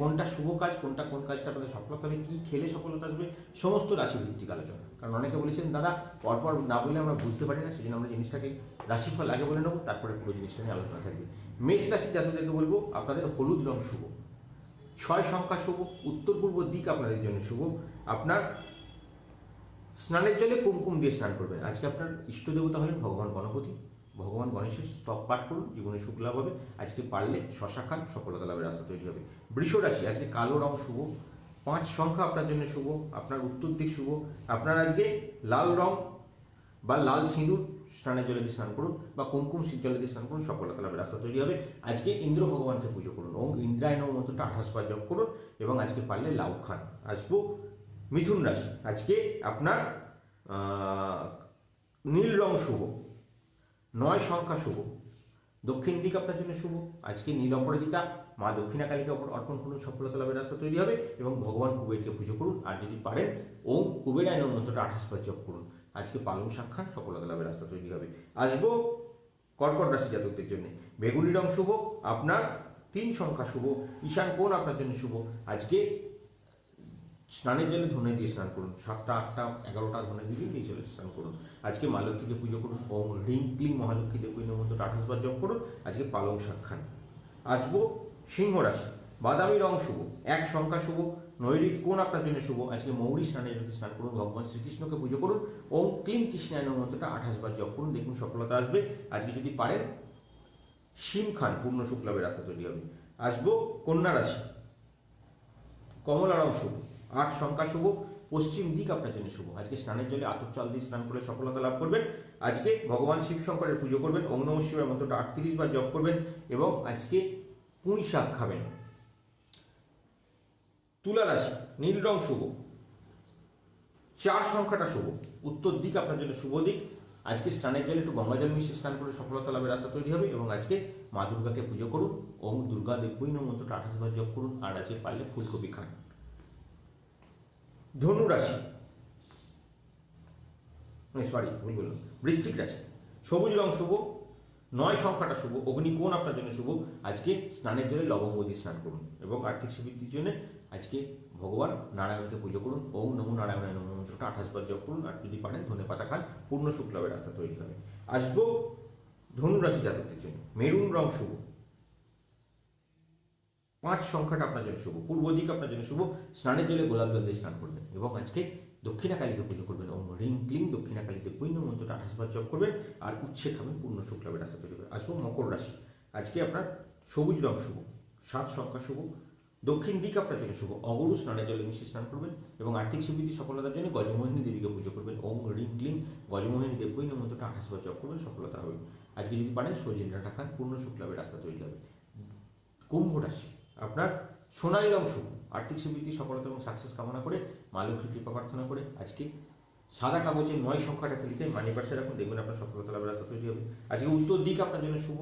কোনটা শুভ কাজ, কোনটা কোন কাজটা আপনাদের সফলতা হবে, কী খেলে সফলতা আসবে, সমস্ত রাশি ভিত্তিক আলোচনা। কারণ অনেকে বলেছেন দাদা পরপর না বলে আমরা বুঝতে পারি না, সেজন্য আমরা জিনিসটাকে রাশিফল আগে বলে নেবো, তারপরে পুরো জিনিসটা নিয়ে আলোচনা থাকবে। মেষ রাশি জাতকদেরকে বলবো আপনাদের হলুদ রং শুভ, 6 সংখ্যা শুভ, উত্তর পূর্ব দিক আপনাদের জন্য শুভ। আপনার স্নানের জলে কুমকুম দিয়ে স্নান করবেন। আজকে আপনার ইষ্ট দেবতা হলেন ভগবান গণপতি, ভগবান গণেশের স্তব পাঠ করুন, জীবনে সুখ লাভ হবে। আজকে পারলে শশা খান, সফলতা লাভের রাস্তা তৈরি হবে। বৃষ রাশি, আজকে কালো রং শুভ, 5 সংখ্যা আপনার জন্য শুভ, আপনার উত্তর দিক শুভ। আপনার আজকে লাল রং বা লাল সিঁদুর স্নানের জলে দিয়ে স্নান করুন বা কুমকুম জলে দিয়ে স্নান করুন, সফলতা লাভের রাস্তা তৈরি হবে। আজকে ইন্দ্র ভগবানকে পুজো করুন, ওম ইন্দ্রায় নমঃ মন্ত্রটা 28 বার জপ করুন এবং আজকে পারলে লাউ খান। আসবো মিথুন রাশি, আজকে আপনার নীল রং শুভ, 9 সংখ্যা শুভ, দক্ষিণ দিক আপনার জন্য শুভ। আজকে নীল অপরাজিতা মা দক্ষিণাকালীকে অর্পণ করুন, সফলতা লাভের রাস্তা তৈরি হবে এবং ভগবান কুবেরকে পুজো করুন। আর যদি পারেন ওম কুবেরায় নমঃ মন্ত্রটা 28 বার জপ করুন। আজকে পালং শাক খান, সফলতা লাভের রাস্তা তৈরি হবে। আসবো কর্কট রাশি জাতকদের জন্য, বেগুনি রং শুভ, আপনার 3 সংখ্যা শুভ, ঈশান কোণ আপনার জন্য শুভ। আজকে স্নানের জন্য ধনে দিয়ে স্নান করুন, 7টা 8টা 11টা ধনে দিয়ে চলে স্নান করুন। আজকে মা লক্ষ্মীকে পুজো করুন, ওম হ্রিং ক্লিং মহালক্ষ্মী দেবী নমঃ মন্ত্রটা 28 বার জপ করুন। আজকে পালং শাক খান। আসবো সিংহ রাশি, বাদামি রং শুভ, 1 সংখ্যা শুভ, নৈরিত কোণ আপনার জন্য শুভ। আজকে মৌরী স্নানের জন্য স্নান করুন, ভগবান শ্রীকৃষ্ণকে পুজো করুন, ওম ক্লিং কৃষ্ণায় নমঃ মন্ত্রটা 28 বার জপ করুন, দেখুন সফলতা আসবে। আজকে যদি পারেন শিম খান, পূর্ণ সুখ লাভের রাস্তা তৈরি হবে। আসবো কন্যা রাশি, কমলা রং শুভ, 8 সংখ্যা শুভ, পশ্চিম দিক আপনার জন্য শুভ। আজকে স্নানের জলে আতপ চাল দিয়ে স্নান করে সফলতা লাভ করবেন। আজকে ভগবান শিব শঙ্করের পুজো করবেন, ওম নমঃ শিবায় মন্ত্রটা 38 বার জপ করবেন এবং আজকে পুঁই শাক খাবেন। তুলা রাশি, নীল রং শুভ, 4 সংখ্যাটা শুভ, উত্তর দিক আপনার জন্য শুভ দিক। আজকে স্নানের জলে একটু গঙ্গা জল মিশিয়ে স্নান করে সফলতা লাভের রাস্তা তৈরি হবে এবং আজকে মা দুর্গাকে পুজো করুন, ওম দুর্গা দেবী নমঃ মন্ত্রটা 28 বার জপ করুন। আর আজকে পারলে ফুলকপি খান। ধনু রাশি, ভুল বললাম, বৃশ্চিক রাশি, সবুজ রং শুভ, 9 সংখ্যাটা শুভ, অগ্নিকোণ আপনার জন্য শুভ। আজকে স্নানের জলে লবঙ্গ দিয়ে স্নান করুন এবং আর্থিক সমৃদ্ধির জন্য আজকে ভগবান নারায়ণকে পুজো করুন, ওম নমো নারায়ণায় নমঃ মন্ত্রটা 28 বার জপ করুন। আর যদি পারেন ধনে পাতা খান, পূর্ণ শুক্লাভের রাস্তা তৈরি হবে। আসবো ধনু রাশি জাতকদের জন্য, মেরুন রং শুভ, 5 সংখ্যাটা আপনার জন্য শুভ, পূর্ব দিক আপনার জন্য শুভ। স্নানের জলে গোলাপ জল দিয়ে স্নান করবেন এবং আজকে দক্ষিণাকালীকে পুজো করবেন, ওম রিং ক্লিং দক্ষিণাকালীতে পূর্ণ মন্ত্রটা 28 বার জপ করবেন আর উচ্ছে খাবেন, পূর্ণ শুক্লাভের রাস্তা তৈরি হবে। আসবো মকর রাশি, আজকে আপনার সবুজ রং শুভ, 7 সংখ্যা শুভ, দক্ষিণ দিক আপনার জন্য শুভ। অগরু স্নানের জলে মিশিয়ে স্নান করবেন এবং আর্থিক সমৃদ্ধি সফলতার জন্য গজমোহিনী দেবীকে পুজো করবেন, ওম রিং ক্লিং গজমোহিনী দেবী মন্ত্রটা 28 বার জপ করবেন, সফলতা হবে। আজকে যদি পারেন সজিন ডাঁটা খান, পূর্ণ শুক্লাভের রাস্তা তৈরি হবে। কুম্ভ রাশি, আপনার সোনালী রং শুভ, আর্থিক সমৃদ্ধি সফলতা এবং সাকসেস কামনা করে মা লক্ষ্মীর কৃপা প্রার্থনা করে আজকে সাদা কাগজে 9 সংখ্যাটাকে লিখে মানি পার্সে রাখুন, দেখবেন আপনার সফলতা লাভের রাস্তা তৈরি হবে। আজকে উত্তর দিক আপনার জন্য শুভ।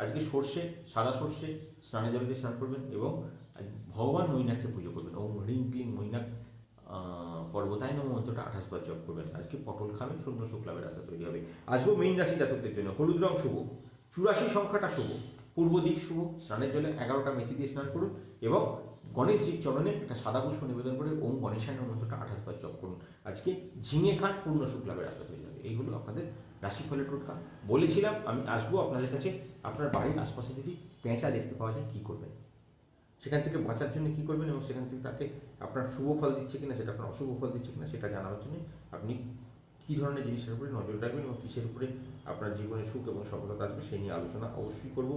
আজকে সর্ষে, সাদা সর্ষে স্নানের জলে দিয়ে স্নান করবেন এবং ভগবান মৈনাককে পুজো করবেন, ওম রিং ক্লিং মৈনাক পর্বতায় নমঃ মন্ত্রটা 28 বার জপ করবেন। আজকে পটল খাবেন, শূন্য শুক্লাভের রাস্তা তৈরি হবে। আসবো মীন রাশি জাতকদের জন্য, হলুদ রং শুভ, 84 সংখ্যাটা শুভ, পূর্ব দিক শুভ। স্নানের জলে 11টা মেথি দিয়ে স্নান করুন এবং গণেশজির চরণে একটা সাদা পুষ্প নিবেদন করে ওম গণেশায় নমঃ মন্ত্রটা 28 বার জপ করুন। আজকে ঝিঙে খান, পূর্ণ শুক্লাভের রাস্তা তৈরি হবে। এইগুলো আপনাদের রাশিফলের টোটকা। বলেছিলাম আমি আসবো আপনাদের কাছে, আপনার বাড়ির আশপাশে যদি পেঁচা দেখতে পাওয়া যায় কী করবেন, সেখান থেকে বাঁচার জন্য কী করবেন এবং সেখান থেকে তাকে আপনার শুভ ফল দিচ্ছে কিনা, সেটা আপনার অশুভ ফল দিচ্ছে কিনা সেটা জানার জন্য আপনি কী ধরনের জিনিসের উপরে নজর রাখবেন এবং কিসের উপরে আপনার জীবনে সুখ এবং সফলতা আসবে সেই নিয়ে আলোচনা অবশ্যই করব,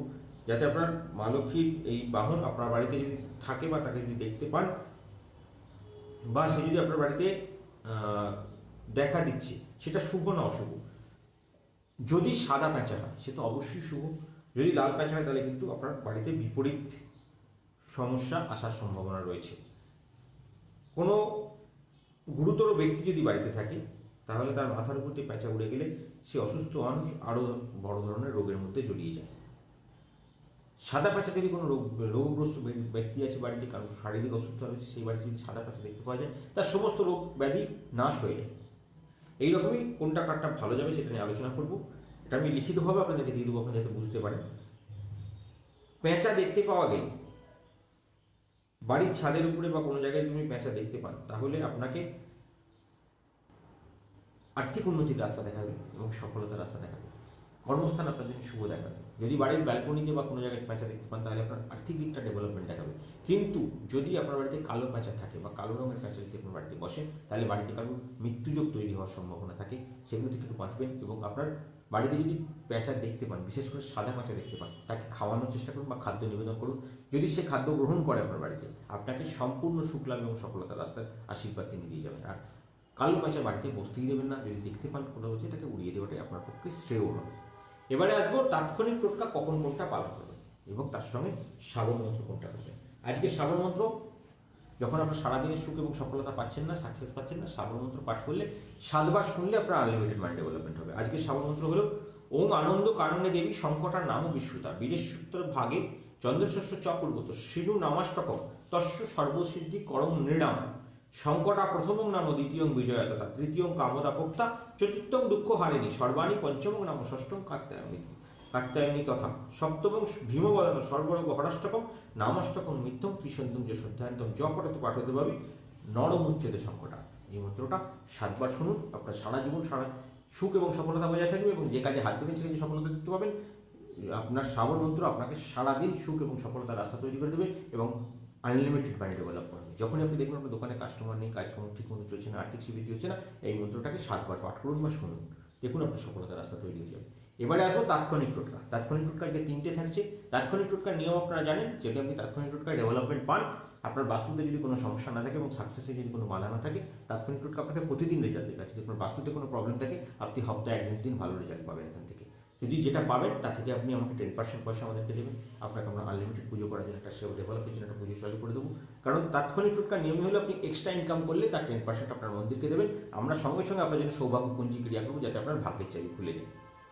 যাতে আপনার মা লক্ষ্মীর এই বাহন আপনার বাড়িতে যদি থাকে বা তাকে যদি দেখতে পান, বা সে যদি আপনার বাড়িতে দেখা দিচ্ছে, সেটা শুভ না অশুভ। যদি সাদা প্যাঁচা হয় সে তো অবশ্যই শুভ, যদি লাল প্যাঁচা হয় তাহলে কিন্তু আপনার বাড়িতে বিপরীত সমস্যা আসার সম্ভাবনা রয়েছে। কোনো গুরুতর ব্যক্তি যদি বাড়িতে থাকে তাহলে তার মাথার উপর দিয়ে প্যাঁচা উড়ে গেলে সে অসুস্থ মানুষ আরও বড় ধরনের রোগের মধ্যে জড়িয়ে যায়। সাদা প্যাঁচা যদি কোনো রোগগ্রস্ত ব্যক্তি আছে বাড়িতে, কারণ শারীরিক অসুস্থতা রয়েছে, সেই বাড়িতে যদি সাদা প্যাঁচা দেখতে পাওয়া যায় তার সমস্ত রোগ ব্যাধি নাশ হয়ে যায়। এইরকমই কোনটা কারটা ভালো যাবে সেটা নিয়ে আলোচনা করব। এটা আমি লিখিতভাবে আপনাদেরকে দিয়ে দেবো, আপনারা যাতে বুঝতে পারেন। প্যাঁচা দেখতে পাওয়া গেলে বাড়ির ছাদের উপরে বা কোনো জায়গায় তুমি প্যাঁচা দেখতে পান তাহলে আপনাকে আর্থিক উন্নতির রাস্তা দেখাবে এবং সফলতার রাস্তা দেখাবে। কর্মস্থান আপনার জন্য শুভ দেখাবে। যদি বাড়ির ব্যালকনিতে বা কোনো জায়গায় প্যাঁচা দেখতে পান তাহলে আপনার আর্থিক দিকটা ডেভেলপমেন্ট দেখাবে। কিন্তু যদি আপনার বাড়িতে কালো প্যাঁচা থাকে বা কালো রঙের প্যাঁচা যদি আপনার বাড়িতে বসে তাহলে বাড়িতে কারো মৃত্যুযোগ তৈরি হওয়ার সম্ভাবনা থাকে, সেগুলো থেকে একটু বাঁচবেন। এবং আপনার বাড়িতে যদি প্যাঁচা দেখতে পান, বিশেষ করে সাদা প্যাঁচা দেখতে পান, তাকে খাওয়ানোর চেষ্টা করুন বা খাদ্য নিবেদন করুন। যদি সে খাদ্য গ্রহণ করে আপনার বাড়িতে, আপনাকে সম্পূর্ণ সুখ লাভ এবং সফলতার রাস্তার আশীর্বাদ তিনি দিয়ে যাবেন। আর কালো প্যাঁচা বাড়িতে বসতেই দেবেন না, যদি দেখতে পান কোনো হচ্ছে তাকে উড়িয়ে দেওয়াটাই আপনার পক্ষে শ্রেয় হবে। এবারে আসবো তাৎক্ষণিক টোটকা কখন কোনটা পালন করবেন এবং তার সঙ্গে শ্রাবণ মন্ত্র কোনটা করবেন। আজকে শ্রাবণ মন্ত্র, যখন আপনার সারাদিনের সুখ এবং সফলতা পাচ্ছেন না, সাকসেস পাচ্ছেন না, শ্রাবণ মন্ত্র পাঠ করলে 7 বার শুনলে আপনার আনলিমিটেড মাইন্ড ডেভেলপমেন্ট হবে। আজকে শ্রাবণ মন্ত্র হলো ওম আনন্দ কারণে দেবী সংকটার নাম বিশ্বতা বীরেশ্বর ভাগে চন্দ্রশস্য চক্রবর্ত শ্রীনু নামাষ্টকম তস্য সর্বসিদ্ধি করম নৃণাম সংকটা প্রথমং নাম দ্বিতীয়ং বিজয়ততা তৃতীয়ং কামদা পোক্তা চতুর্থং দুঃখ হারিণী সর্বাণী পঞ্চমং নাম ষষ্ঠং কাত্যায়নী তথা সপ্তমং ভীমবদন সর্বরোগ হরাষ্টকম নামাষ্টকম মিথ্যং ত্রিসন্ধং যে শ্রদ্ধায়ন্তম জপরত পাঠতে পাবি নরমুচ্ছেদে সংকটা। এই মন্ত্রটা 7 বার শুনুন, আপনার সারা জীবন সারা সুখ এবং সফলতা বজায় থাকবে এবং যে কাজে হাত দেবেন সে কাজে সফলতা দেখতে পাবেন। আপনার শ্রাবণ মন্ত্র আপনাকে সারাদিন সুখ এবং সফলতার রাস্তা তৈরি করে দেবে এবং আনলিমিটেড মাইন্ড ডেভেলপ করবে। যখনই আপনি দেখবেন আপনার দোকানে কাস্টমার নেই, কাজকর্ম ঠিক মতো চলছে না, আর্থিক স্বীকৃতি হচ্ছে না, এই মন্ত্রটাকে 7 বার পাঠ করুন বা শুনুন, দেখুন আপনার সফলতার রাস্তা তৈরি হয়ে যাবে। এবারে আসবো তাৎক্ষণিক টোটকা। তাৎক্ষণিক টোটকা আজকে 3টে থাকছে। তাৎক্ষণিক টোটকার নিয়ম আপনারা জানেন, যদি আপনি তাৎক্ষণিক টোটকায় ডেভেলপমেন্ট পান, আপনার বাস্তুতে যদি কোনো সমস্যা না থাকে এবং সাকসেসে যদি কোনো বাধা না থাকে, তাৎক্ষণিক টোটকা আপনাকে প্রতিদিন রেজাল্ট দেবে। যদি আপনার বাস্তুতে কোনো প্রবলেম থাকে আপনি সপ্তাহে 1 দিন ভালো রেজাল্ট পাবেন এখান থেকে। যদি যেটা পাবেন তা থেকে আপনি আমাকে 10% পয়সা আমাদেরকে দেবেন, আপনাকে আমরা আনলিমিটেড পুজো করার জন্য একটা সেবা ডেভেলপের জন্য একটা পুজো চালু করে দেবো। কারণ তাৎক্ষণিক টোটকার নিয়মই হলো আপনি এক্সট্রা ইনকাম করলে তার 10% আপনার মন্দিরকে দেবেন, আমরা সঙ্গে সঙ্গে আপনার জন্য সৌভাগ্য পুঞ্জি ক্রিয়া করবো যাতে আপনার ভাগ্যের চাবি খুলে যায়।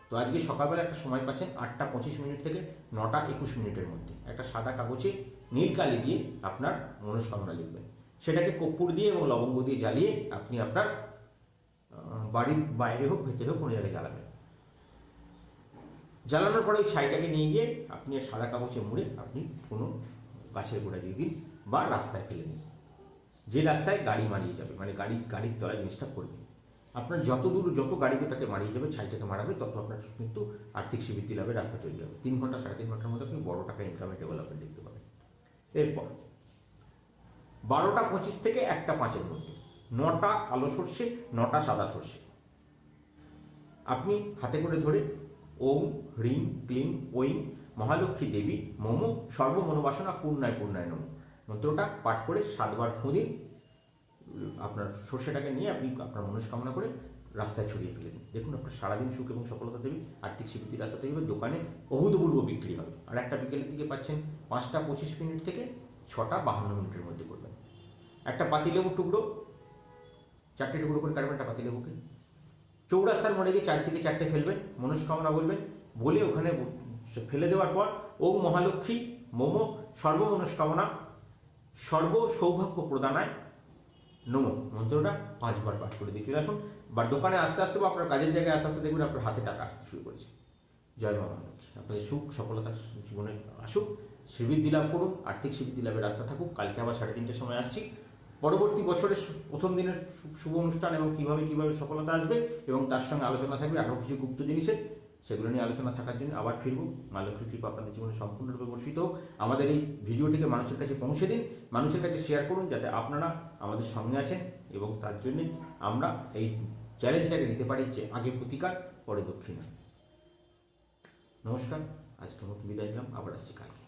তো আজকে সকালবেলা একটা সময় পাচ্ছেন 8টা 25 মিনিট থেকে 9টা 21 মিনিটের মধ্যে একটা সাদা কাগজে নীল কালি দিয়ে আপনার মনস্কামনা লিখবেন। সেটাকে কর্পূর দিয়ে এবং লবঙ্গ দিয়ে জ্বালিয়ে আপনি আপনার বাড়ির বাইরে হোক ভেতরে হোক কোনো জায়গায় জ্বালাবেন। জ্বালানোর পরে ওই ছাইটাকে নিয়ে গিয়ে আপনি সাদা কাগজে মুড়ে আপনি কোনো গাছের গোড়ায় দিয়ে দিন বা রাস্তায় ফেলে দিন, যে রাস্তায় গাড়ি মারিয়ে যাবে, মানে গাড়ির তলায় জিনিসটা পড়বে। আপনার যত গাড়িতে তাকে মারিয়ে যাবে, ছাইটাকে মারাবে, তত আপনার কিন্তু আর্থিক স্বীকৃতি লাভের রাস্তা তৈরি হবে। 3 ঘন্টা 3.5 ঘন্টার মধ্যে আপনি বড় টাকা ইনকামের ডেভেলপমেন্ট দেখতে পাবেন। এরপর 12টা 25 থেকে 1টা 5-এর মধ্যে 9টা কালো সর্ষে 9টা সাদা সর্ষে আপনি হাতে করে ধরে ওম হ্রিং ক্লিং ঐং মহালক্ষ্মী দেবী মম সর্বমনোবাসনা পূর্ণায় পূর্ণায় নম মন্ত্রটা পাঠ করে 7 বার ফুঁ দিন। আপনার সর্ষেটাকে নিয়ে আপনি আপনার মনস্কামনা করে রাস্তায় ছড়িয়ে ফেলে দিন। দেখুন আপনার সারাদিন সুখ এবং সফলতা দেবে, আর্থিক স্বীকৃতির রাস্তা তৈরি হবে, দোকানে অভূতপূর্ব বিক্রি হবে। আর একটা বিকেলের দিকে পাচ্ছেন 5টা 25 মিনিট থেকে 6টা 52 মিনিটের মধ্যে করবেন। একটা পাতিলেবু টুকরো 4টে টুকরো করে কাটবেন একটা পাতিলেবুকে, চৌরাস্তার মোড়ে গিয়ে 4 থেকে 4টে ফেলবেন, মনস্কামনা বলবেন, বলে ওখানে ফেলে দেওয়ার পর ওম মহালক্ষ্মী মম সর্বমনস্কামনা সর্ব সৌভাগ্য প্রদানায় নম মন্ত্রটা 5 বার পাঠ করে দিয়ে চলে আসুন। বা দোকানে আস্তে আস্তে বা আপনার কাজের জায়গায় আস্তে আস্তে দেখবেন আপনার হাতে টাকা আসতে শুরু করেছে। জয় মা মহালক্ষ্মী, আপনাদের সুখ সফলতা জীবনে আসুক, শ্রীবৃদ্ধি লাভ করুন, আর্থিক শ্রীবৃদ্ধি লাভের রাস্তা থাকুক। কালকে আবার 3:30টার সময় আসছি পরবর্তী বছরের প্রথম দিনের শুভ অনুষ্ঠান এবং কীভাবে সফলতা আসবে এবং তার সঙ্গে আলোচনা থাকবে আরও কিছু গুপ্ত জিনিসের, সেগুলো নিয়ে আলোচনা থাকার জন্য আবার ফিরবো। মা লক্ষ্মীর কৃপা আপনাদের জীবনে সম্পূর্ণরূপে বর্ষিত হোক। আমাদের এই ভিডিওটিকে মানুষের কাছে পৌঁছে দিন, মানুষের কাছে শেয়ার করুন, যাতে আপনারা আমাদের সঙ্গে আছেন এবং তার জন্যে আমরা এই চ্যালেঞ্জটাকে নিতে পারি যে আগে প্রতিকার পরে দক্ষিণা। নমস্কার, আজকের মতো বিদায় নিলাম, আবার আসছি কালকে।